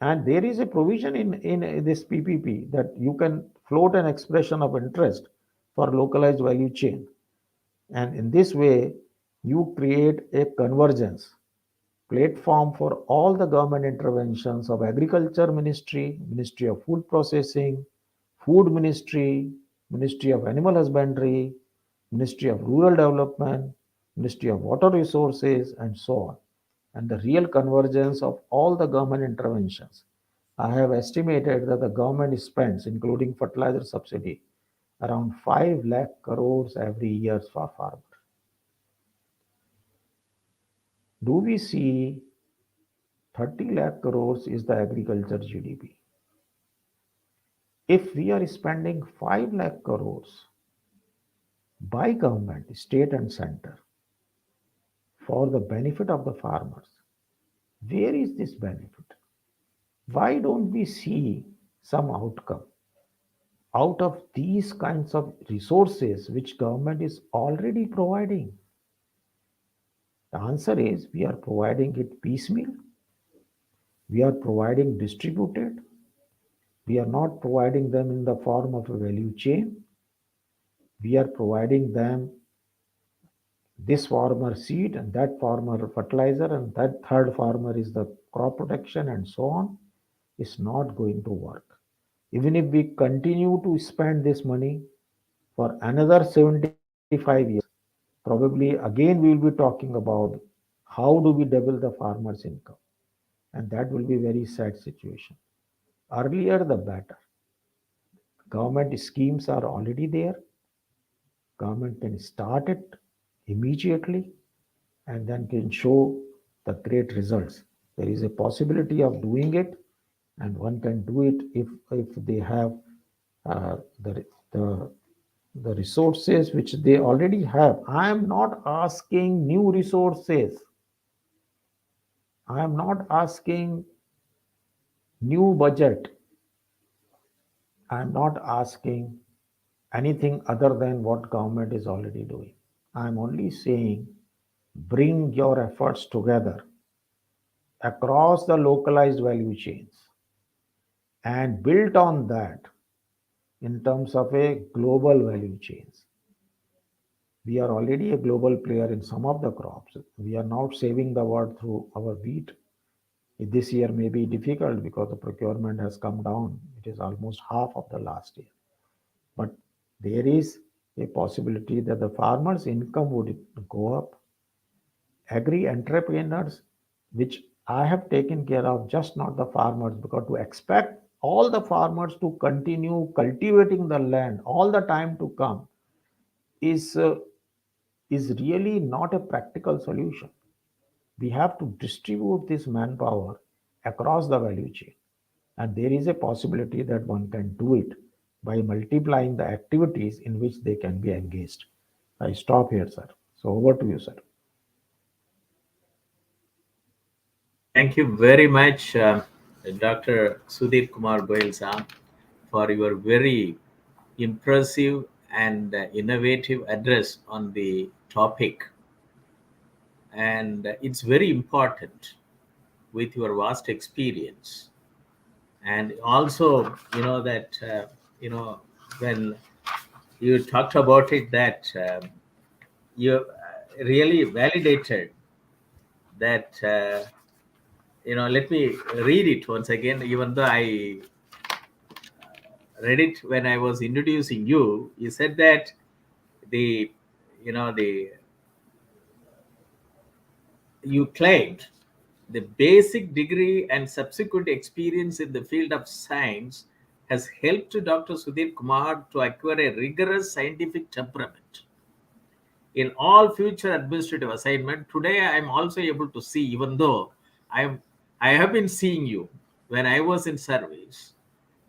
and there is a provision in this PPP that you can float an expression of interest for localized value chain. And in this way, you create a convergence platform for all the government interventions of Agriculture Ministry, Ministry of Food Processing, Food Ministry, Ministry of Animal Husbandry, Ministry of Rural Development, Ministry of Water Resources, and so on. And the real convergence of all the government interventions. I have estimated that the government spends, including fertilizer subsidy, around 5 lakh crores every year for farmers. Do we see 30 lakh crores is the agriculture GDP? If we are spending 5 lakh crores by government, state and center for the benefit of the farmers, where is this benefit? Why don't we see some outcome out of these kinds of resources which government is already providing? The answer is we are providing it piecemeal, we are providing distributed, we are not providing them in the form of a value chain, we are providing them this farmer seed and that farmer fertilizer and that third farmer is the crop protection and so on. Is not going to work. Even if we continue to spend this money for another 75 years, probably again we will be talking about how do we double the farmer's income. And that will be very sad situation. Earlier the better. Government schemes are already there. Government can start it immediately and then can show the great results. There is a possibility of doing it, and one can do it if they have uh, the, the the resources which they already have. I am not asking new resources. I am not asking new budget. I am not asking anything other than what government is already doing. I am only saying bring your efforts together across the localized value chains and build on that in terms of a global value chains. We are already a global player in some of the crops. We are now saving the world through our wheat. This year may be difficult because the procurement has come down. It is almost half of the last year. But there is a possibility that the farmers' income would go up. Agri entrepreneurs, which I have taken care of, just not the farmers, because to expect all the farmers to continue cultivating the land all the time to come is is really not a practical solution. We have to distribute this manpower across the value chain. And there is a possibility that one can do it by multiplying the activities in which they can be engaged. I stop here, sir. So over to you, sir. Thank you very much, Dr. Sudhir Kumar Goel sir, for your very impressive and innovative address on the topic. And it's very important with your vast experience. And also, that, when you talked about it, that you really validated that, let me read it once again, even though I read it when I was introducing you. You said that the, the you claimed the basic degree and subsequent experience in the field of science has helped Dr. Sudhir Kumar to acquire a rigorous scientific temperament. In all future administrative assignment, today I am also able to see, even though I'm, I have been seeing you when I was in service,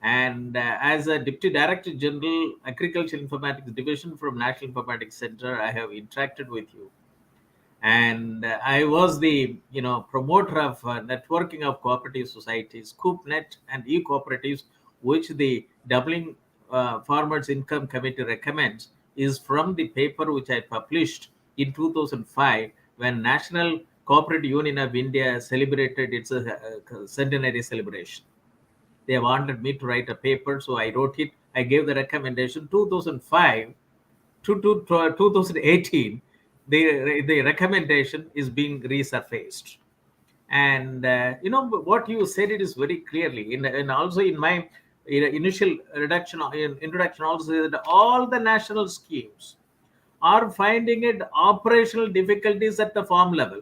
and as a Deputy Director General, Agricultural Informatics Division from National Informatics Center, I have interacted with you. And I was the promoter of networking of cooperative societies, CoopNet and e-cooperatives, which the Doubling Farmers Income Committee recommends, is from the paper which I published in 2005 when National Cooperative Union of India celebrated its centenary celebration. They wanted me to write a paper, so I wrote it. I gave the recommendation 2005 to 2018. The recommendation is being resurfaced. And what you said, it is very clearly and also in my initial introduction also, that all the national schemes are finding it operational difficulties at the farmer level.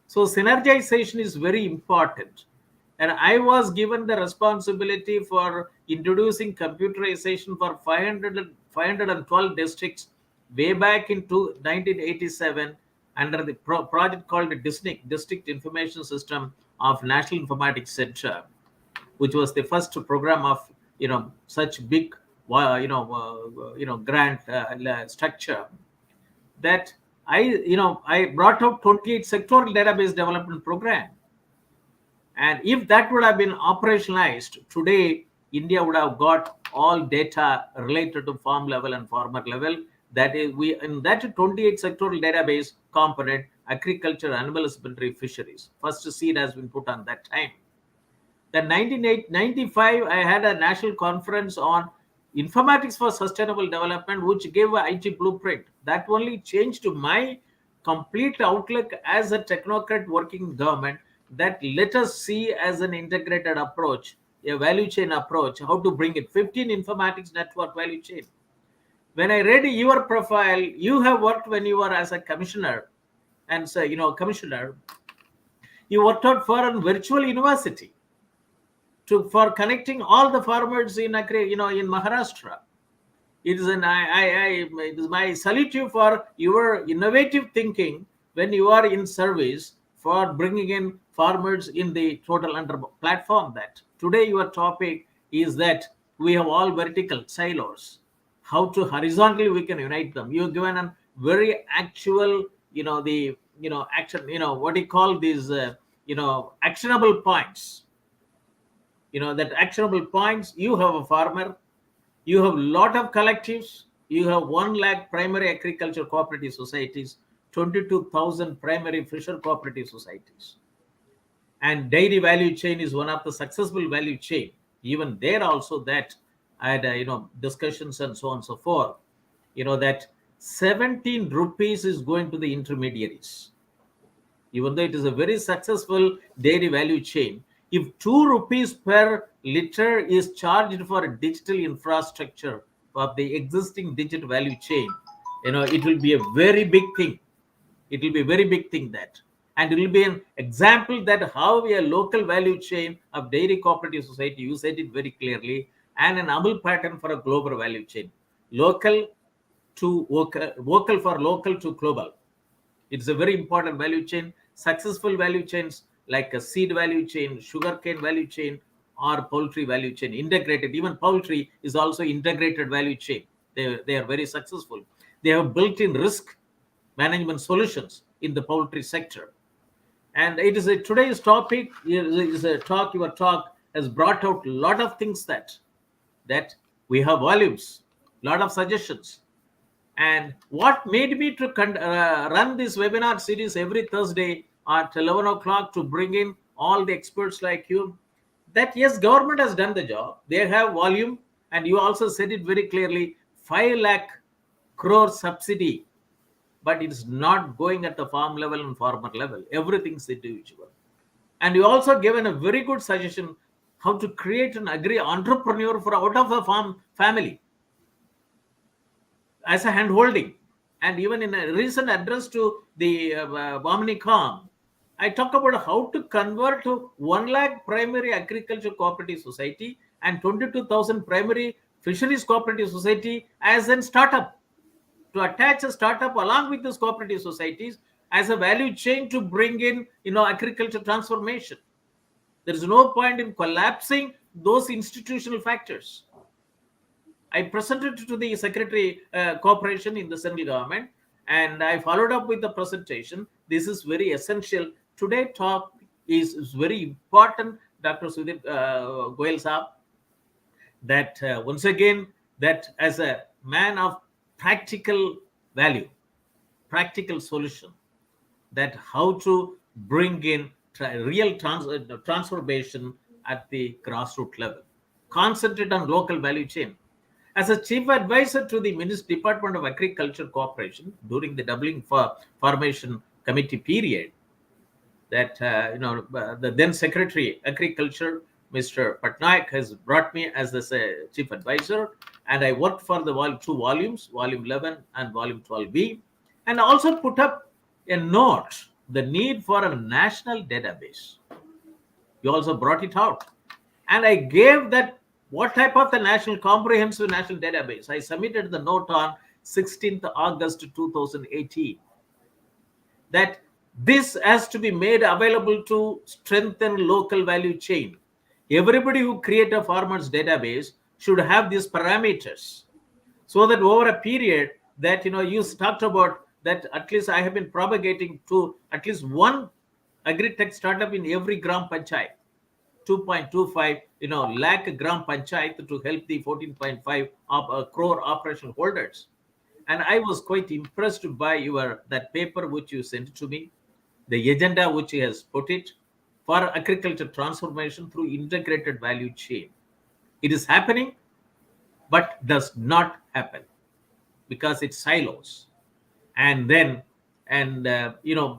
So synergization is very important. And I was given the responsibility for introducing computerization for 512 districts way back in 1987 under the project called the District Information System of National Informatics Center, which was the first program of such big grant structure, that I brought out 28 sectoral database development program. And if that would have been operationalized today, India would have got all data related to farm level and farmer level. That is, we in that 28 sectoral database component, agriculture, animal husbandry, fisheries. First seed has been put on that time. Then 1995, I had a national conference on informatics for sustainable development, which gave a IT blueprint. That only changed my complete outlook as a technocrat working in government, that let us see as an integrated approach, a value chain approach, how to bring it. 15 informatics network value chain. When I read your profile, you have worked when you were as a commissioner, and so commissioner, you worked out for a virtual university for connecting all the farmers in Agri, in Maharashtra. It is it is my salute you for your innovative thinking when you are in service for bringing in farmers in the total under platform. That today your topic is that we have all vertical silos. How to horizontally we can unite them. You have given a very actual, action, what do you call these, actionable points. That actionable points. You have a farmer, you have a lot of collectives, you have 1 lakh primary agriculture cooperative societies, 22,000 primary fisher cooperative societies, and dairy value chain is one of the successful value chain. Even there also, that I had discussions and so on and so forth, that 17 rupees is going to the intermediaries. Even though it is a very successful dairy value chain, if 2 rupees per liter is charged for a digital infrastructure of the existing digital value chain, it will be a very big thing. It will be a very big thing, that. And it will be an example that how a local value chain of dairy cooperative society, you said it very clearly, and an Hon'ble pattern for a global value chain. Local to vocal for local to global. It's a very important value chain. Successful value chains like a seed value chain, sugarcane value chain, or poultry value chain, integrated. Even poultry is also integrated value chain. They are very successful. They have built-in risk management solutions in the poultry sector. And it is today's topic is a talk. Your talk has brought out a lot of things that we have volumes, lot of suggestions. And what made me to run this webinar series every Thursday at 11 o'clock to bring in all the experts like you, that yes, government has done the job. They have volume, and you also said it very clearly, 5 lakh crore subsidy, but it's not going at the farm level and farmer level. Everything's individual. And you also given a very good suggestion how to create an agri entrepreneur for out of a farm family as a hand holding. And even in a recent address to the Omnicom, I talk about how to convert to 1 lakh primary agriculture cooperative society and 22,000 primary fisheries cooperative society as a startup, to attach a startup along with those cooperative societies as a value chain to bring in agriculture transformation. There is no point in collapsing those institutional factors. I presented to the Secretary Corporation in the central government, and I followed up with the presentation. This is very essential. Today talk is very important, Dr. Sudhir Goel Saab, that once again, that as a man of practical value, practical solution, that how to bring in real transformation at the grassroots level, concentrate on local value chain. As a chief advisor to the Department of Agriculture Corporation during the doubling formation committee period, that the then Secretary Agriculture, Mr. Patnaik, has brought me as the chief advisor, and I worked for the 2 volumes, volume 11 and volume 12B, and also put up a note, the need for a national database. You also brought it out, and I gave that what type of the national comprehensive national database. I submitted the note on 16th August 2018, that this has to be made available to strengthen local value chain. Everybody who create a farmers database should have these parameters, so that over a period that you talked about, that at least I have been propagating to at least one agri-tech startup in every gram panchayat, 2.25 lakh gram panchayat, to help the 14.5 crore operational holders. And I was quite impressed by that paper which you sent to me, the agenda which he has put it for agriculture transformation through integrated value chain. It is happening, but does not happen because it's silos. And then,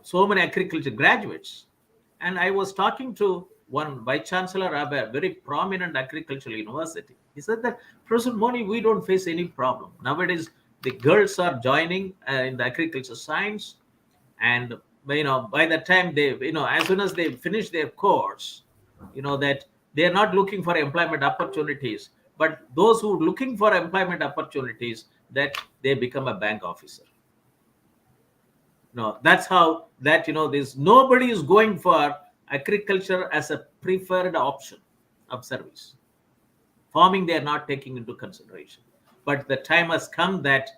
so many agriculture graduates. And I was talking to one vice chancellor of a very prominent agricultural university. He said that, Professor Moni, we don't face any problem. Nowadays, the girls are joining in the agriculture science. And, by the time they, as soon as they finish their course, that they are not looking for employment opportunities, but those who are looking for employment opportunities, that they become a bank officer. No, that's how that, there's nobody is going for agriculture as a preferred option of service. Farming, they are not taking into consideration. But the time has come that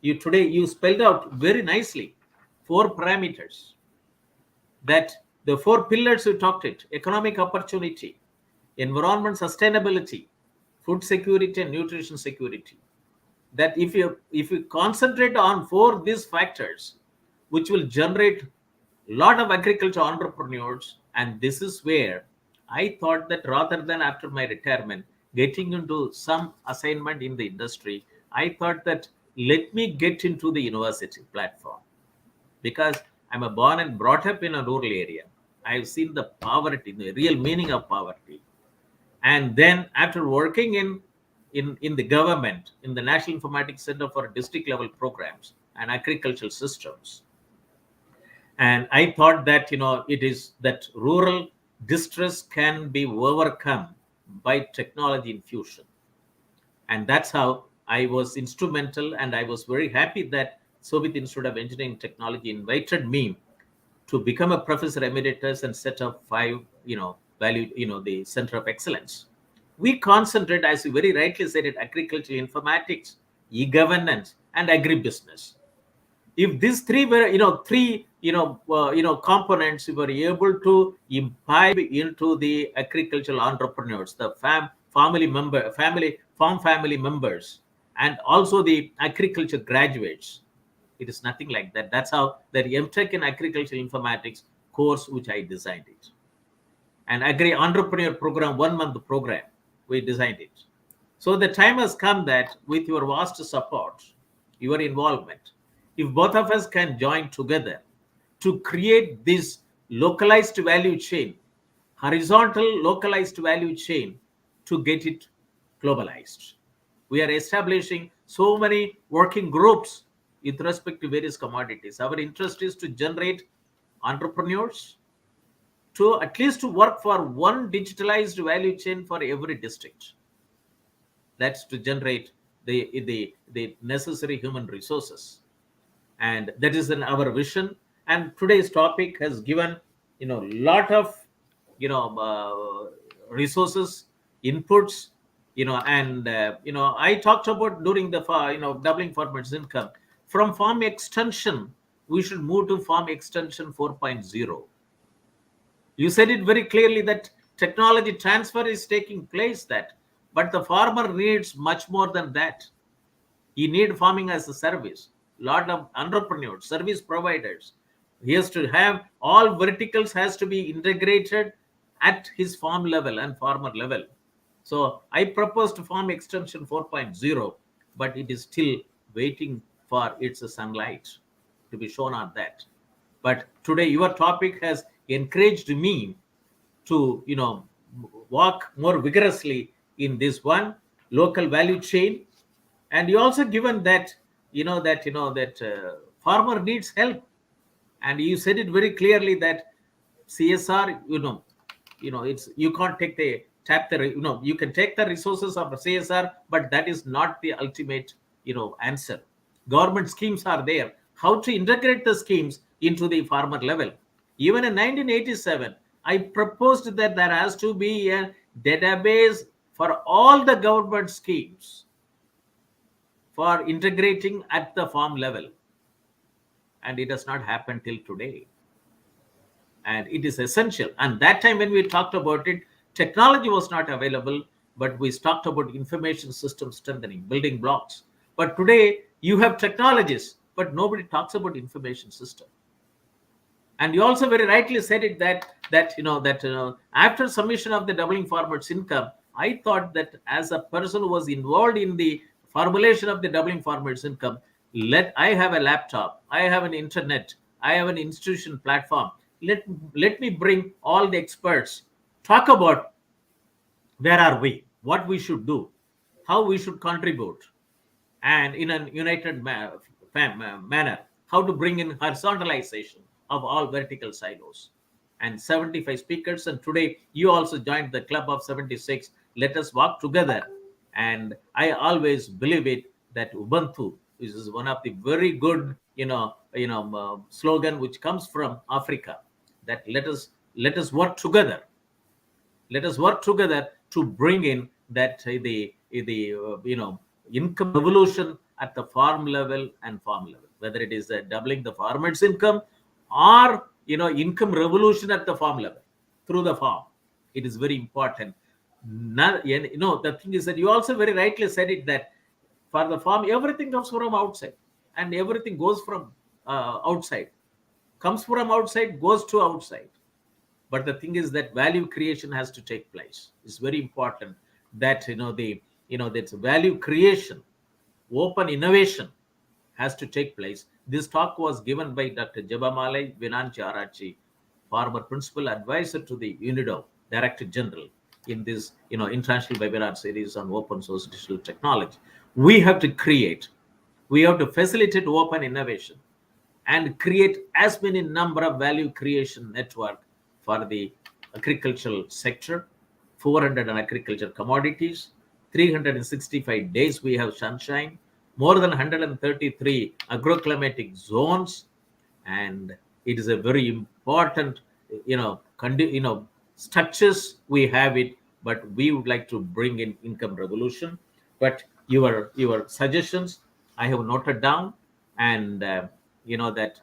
today you spelled out very nicely 4 parameters, that the 4 pillars you talked it: economic opportunity, environment sustainability, food security, and nutrition security. That if you concentrate on 4 these factors, which will generate a lot of agriculture entrepreneurs. And this is where I thought that rather than after my retirement getting into some assignment in the industry, I thought that let me get into the university platform, because I'm a born and brought up in a rural area. I've seen the poverty, the real meaning of poverty. And then after working in the government, in the National Informatics Center for district level programs and agricultural systems, and I thought that it is that rural distress can be overcome by technology infusion. And that's how I was instrumental, and I was very happy that Shobhit Institute of Engineering Technology invited me to become a professor emeritus and set up 5 value, the center of excellence. We concentrate, as you very rightly said it, agriculture, informatics, e-governance, and agribusiness. If these three were, components were able to imbibe into the agricultural entrepreneurs, the farm family members, and also the agriculture graduates, it is nothing like that. That's how the MTech in Agricultural Informatics course, which I designed it. And Agri Entrepreneur Program, 1 month program, we designed it. So the time has come that with your vast support, your involvement, if both of us can join together to create this localized value chain, horizontal localized value chain, to get it globalized. We are establishing so many working groups with respect to various commodities. Our interest is to generate entrepreneurs, to at least to work for one digitalized value chain for every district. That's to generate the necessary human resources. And that is in our vision. And today's topic has given, lot of, resources, inputs, and, I talked about during the, doubling farmers' income. From farm extension, we should move to farm extension 4.0. You said it very clearly that technology transfer is taking place, but the farmer needs much more than that. He needs farming as a service. Lot of entrepreneurs, service providers. He has to have all verticals has to be integrated at his farm level and farmer level. So I proposed farm extension 4.0, but it is still waiting for its sunlight to be shown on that. But today your topic has encouraged me to, walk more vigorously in this one local value chain. And you also given that, farmer needs help. And you said it very clearly that CSR, it's, you can't you can take the resources of CSR, but that is not the ultimate, answer. Government schemes are there. How to integrate the schemes into the farmer level? Even in 1987, I proposed that there has to be a database for all the government schemes for integrating at the farm level. And it has not happened till today. And it is essential. And that time when we talked about it, technology was not available, but we talked about information system strengthening, building blocks. But today you have technologies, but nobody talks about information system. And you also very rightly said it that after submission of the doubling farmers' income, I thought that as a person who was involved in the formulation of the doubling farmers' income, I have a laptop, I have an internet, I have an institution platform. Let me bring all the experts, talk about where are we, what we should do, how we should contribute, and in a united manner, how to bring in horizontalization of all vertical silos. And 75 speakers, and today you also joined the club of 76. Let us work together. And I always believe it that Ubuntu is one of the very good slogan which comes from Africa, that let us work together. Let us work together to bring in that the income revolution at the farm level, whether it is doubling the farmers' income or income revolution at the farm level through the farm. It is very important. The thing is that you also very rightly said it that for the farm everything comes from outside, and everything goes from outside, comes from outside, goes to outside. But the thing is that value creation has to take place. It's very important that that's value creation, open innovation has to take place. This talk was given by Dr. Jabamalai Vinanchi Arachi, former principal advisor to the UNIDO Director General, in this international webinar series on open source digital technology. We have to facilitate open innovation and create as many number of value creation network for the agricultural sector. 400 on agriculture commodities, 365 days we have sunshine, more than 133 agroclimatic zones, and it is a very important structures we have it, but we would like to bring in income revolution. But your suggestions I have noted down, and that.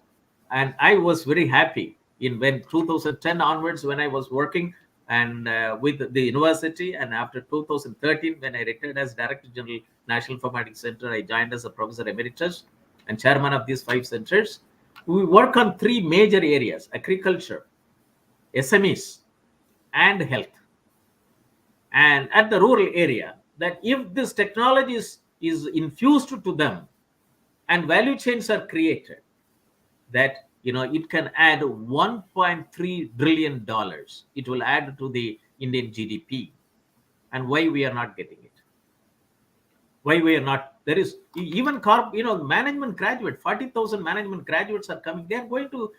And I was very happy in when 2010 onwards, when I was working and with the university, and after 2013 when I retired as Director General, National Informatics Center, I joined as a Professor Emeritus and chairman of these 5 centers. We work on 3 major areas: agriculture, SMEs, and health. And at the rural area, that if this technology is infused to them and value chains are created, that it can add 1.3 trillion dollars. It will add to the Indian GDP. And why we are not getting it? Why we are not? There is even management graduate, 40,000 management graduates are coming. They are going to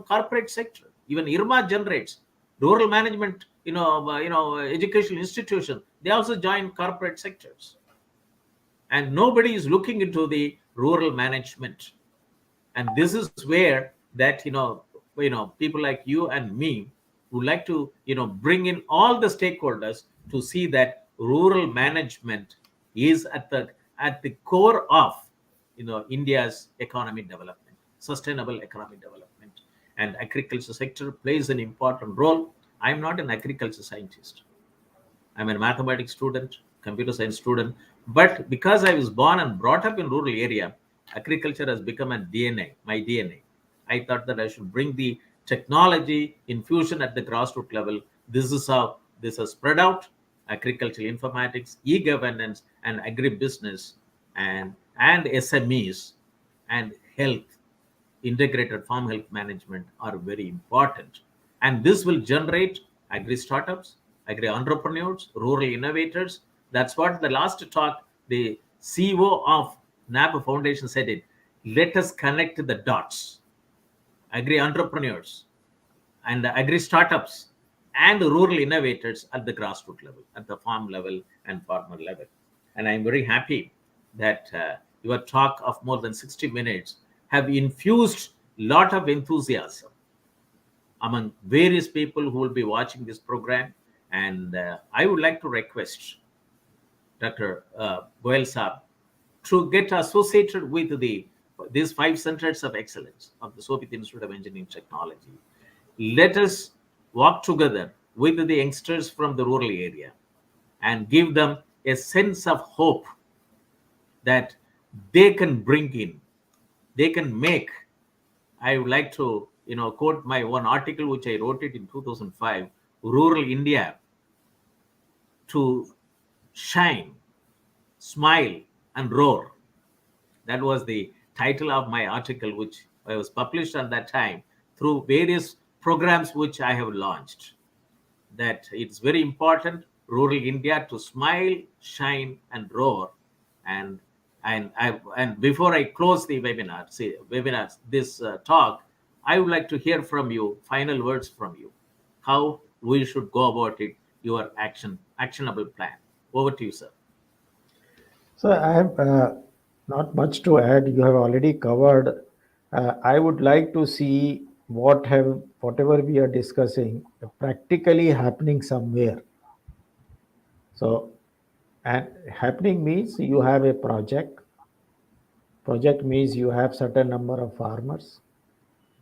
corporate sector. Even IRMA generates rural management, educational institution. They also join corporate sectors, and nobody is looking into the rural management. And this is where that people like you and me would like to bring in all the stakeholders to see that rural management is at the core of India's economic development, sustainable economic development. And agriculture sector plays an important role. I'm not an agriculture scientist. I'm a mathematics student, computer science student. But because I was born and brought up in rural area, agriculture has become a DNA, my DNA. I thought that I should bring the technology infusion at the grassroots level. This is how this has spread out. Agricultural informatics, e-governance, and agribusiness, and SMEs, and health, integrated farm health management are very important. And this will generate agri startups, agri entrepreneurs, rural innovators. That's what the last talk, the CEO of NAB Foundation said it. Let us connect the dots. Agri entrepreneurs and the agri startups and rural innovators at the grassroots level, at the farm level and farmer level. And I'm very happy that your talk of more than 60 minutes have infused a lot of enthusiasm among various people who will be watching this program. And I would like to request Dr. Goel Saab to get associated with these 5 centers of excellence of the Shobhit Institute of Engineering Technology. Let us work together with the youngsters from the rural area and give them a sense of hope that they can bring in, they can make. I would like to quote my one article which I wrote it in 2005, rural India to shine, smile, and roar. That was the title of my article, which I was published at that time through various programs which I have launched. That it's very important, rural India to smile, shine, and roar. And before I close the webinar, this talk, I would like to hear from you, final words from you, how we should go about it, your actionable plan. Over to you, sir. So I have not much to add. You have already covered. I would like to see whatever we are discussing practically happening somewhere. So, and happening means you have a project. Project means you have certain number of farmers.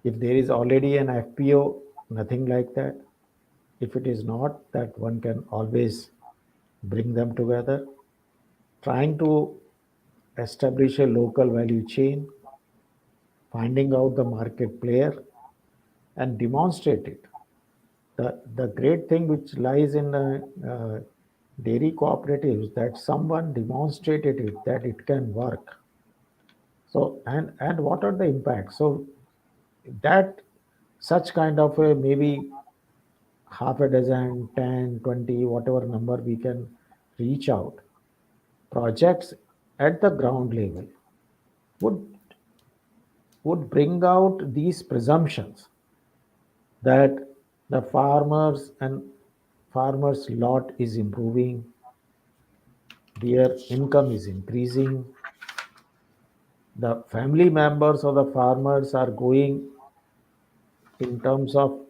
If there is already an FPO, nothing like that. If it is not, that one can always bring them together. Trying to establish a local value chain, finding out the market player, and demonstrate it. The great thing which lies in the dairy cooperatives that someone demonstrated it that it can work. So and what are the impacts? So that such kind of a maybe half a dozen, 10, 20, whatever number we can reach out projects at the ground level would would bring out these presumptions that the farmers lot is improving, their income is increasing, the family members of the farmers are going in terms of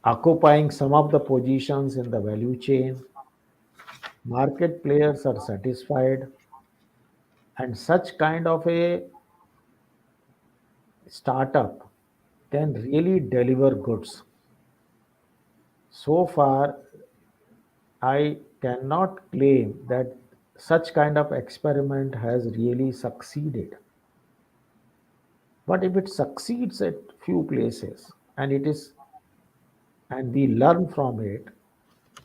occupying some of the positions in the value chain, market players are satisfied, and such kind of a startup can really deliver goods. So far, I cannot claim that such kind of experiment has really succeeded. But if it succeeds at few places and we learn from it,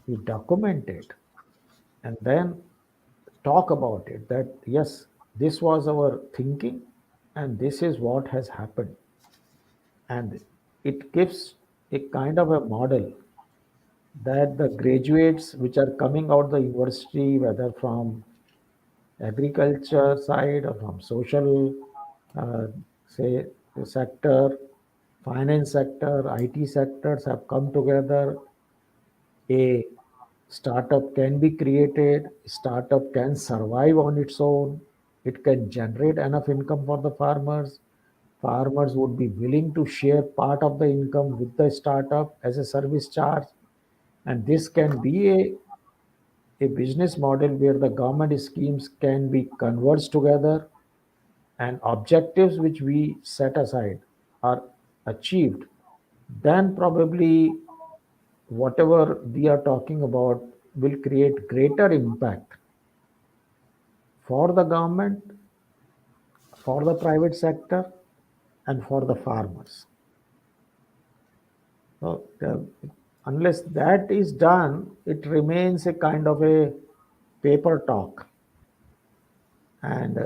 we document it, and then talk about it that yes, this was our thinking and this is what has happened. And it gives a kind of a model that the graduates which are coming out the university, whether from agriculture side or from social, uh, say, sector, finance sector, IT sectors have come together. A startup can be created, startup can survive on its own, it can generate enough income for the farmers. Farmers would be willing to share part of the income with the startup as a service charge. And this can be a business model where the government schemes can be converged together and objectives which we set aside are achieved. Then probably whatever we are talking about will create greater impact for the government, for the private sector, and for the farmers. So, unless that is done, it remains a kind of a paper talk. And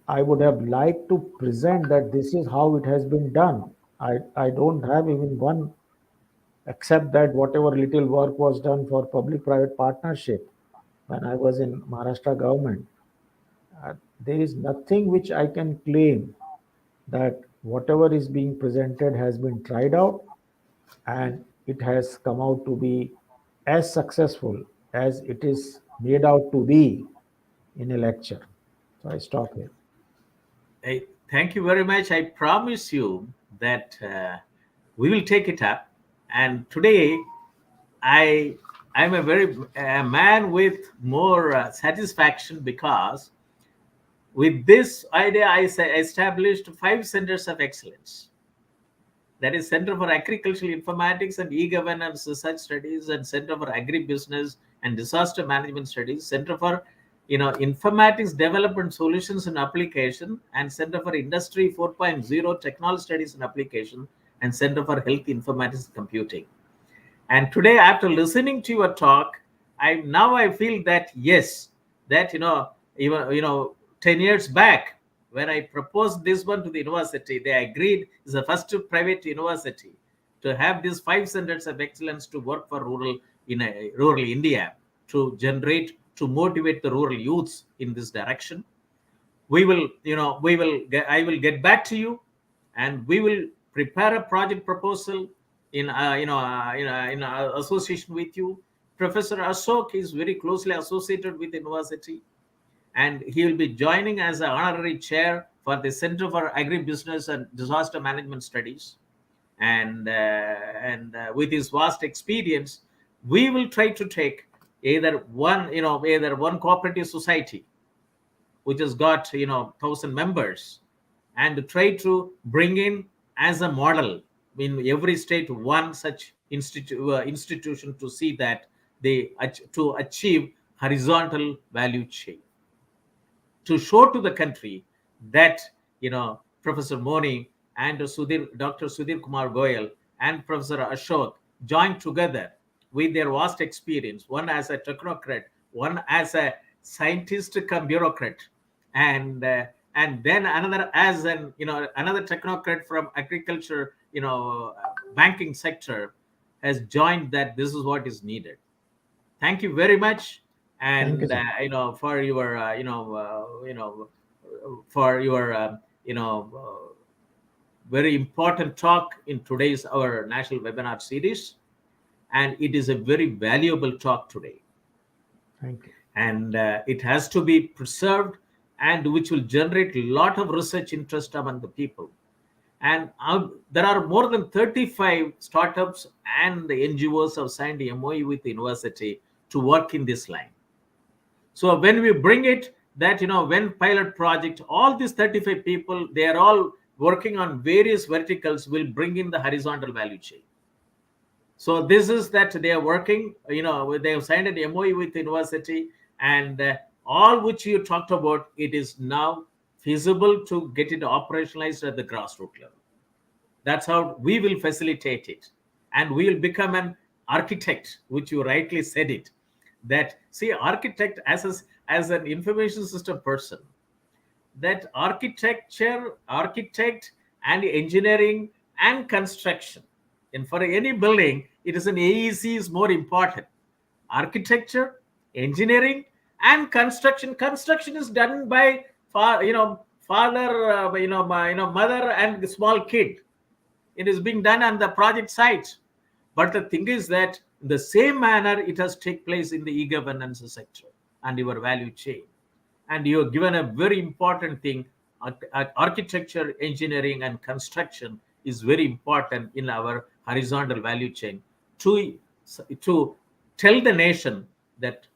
I would have liked to present that this is how it has been done. I don't have even one, except that whatever little work was done for public-private partnership when I was in Maharashtra government, there is nothing which I can claim that whatever is being presented has been tried out and it has come out to be as successful as it is made out to be in a lecture. So I stop here. Thank you very much. I promise you that we will take it up. And today, I I'm a man with more satisfaction because with this idea established 5 centers of excellence. That is Center for Agricultural Informatics and E-Governance Research Studies, and Center for Agribusiness and Disaster Management Studies, Center for Informatics Development Solutions and Application, and Center for Industry 4.0 Technology Studies and Application, and Center for Health Informatics and Computing. And today, after listening to your talk, I feel that yes, that even 10 years back when I proposed this one to the university, they agreed. It's the first private university to have these 5 centers of excellence to work for rural India, to motivate the rural youths in this direction. I will get back to you, and we will prepare a project proposal in association with you. Professor Ashok is very closely associated with the university, and he will be joining as an honorary chair for the Center for Agribusiness and Disaster Management Studies. And with his vast experience, we will try to take either one cooperative society which has got 1,000 members, and try to bring in as a model in every state one such institution to see that to achieve horizontal value chain, to show to the country that Professor Moni and Dr. Sudhir Kumar Goel and Professor Ashok joined together with their vast experience, one as a technocrat, one as a scientist come bureaucrat, and then another as another technocrat from agriculture, banking sector, has joined that this is what is needed. Thank you very much, Thank you, and sir. for your for your very important talk in today's our national webinar series, and it is a very valuable talk today, Thank you. and it has to be preserved, and which will generate a lot of research interest among the people. And there are more than 35 startups and the NGOs have signed the MOU with the university to work in this line. So when we bring it, that when pilot project, all these 35 people, they are all working on various verticals will bring in the horizontal value chain. So this is that they are working, they have signed an MOU with the university, and all which you talked about, it is now feasible to get it operationalized at the grassroots level. That's how we will facilitate it. And we will become an architect, which you rightly said it. That, see, architect as an information system person, that architect and engineering and construction. And for any building, it is an AEC is more important. Architecture, engineering, and construction. Construction is done by father, mother and the small kid. It is being done on the project site. But the thing is that in the same manner, it has take place in the e-governance sector and your value chain. And you have given a very important thing. Architecture, engineering, and construction is very important in our horizontal value chain to tell the nation that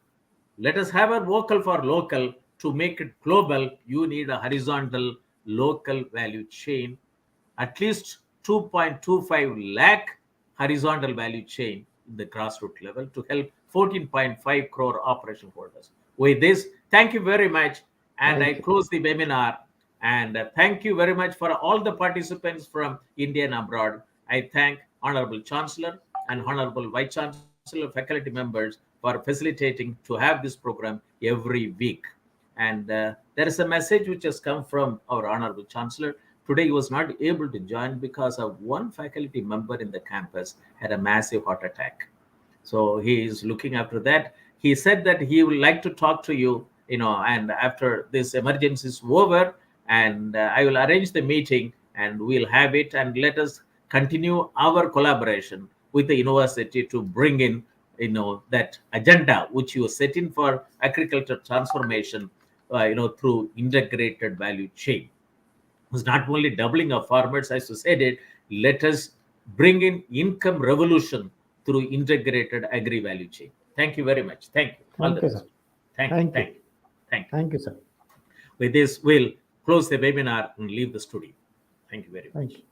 let us have a vocal for local. To make it global, you need a horizontal local value chain, at least 2.25 lakh horizontal value chain in the grassroots level to help 14.5 crore operation holders. With this, thank you very much. And I close the webinar. And thank you very much for all the participants from India and abroad. I thank Honorable Chancellor and Honorable Vice Chancellor, faculty members for facilitating to have this program every week. And there is a message which has come from our Honorable Chancellor. Today he was not able to join because of one faculty member in the campus had a massive heart attack. So he is looking after that. He said that he would like to talk to you, and after this emergency is over, and I will arrange the meeting and we'll have it, and let us continue our collaboration with the university to bring in, that agenda which you set in for agriculture transformation, through integrated value chain. It's not only doubling of farmers, as you said it, let us bring in income revolution through integrated agri value chain. Thank you very much. Thank you. Thank you, sir. Thank you. Thank you, sir. With this, we'll close the webinar and leave the studio. Thank you very much. Thank you.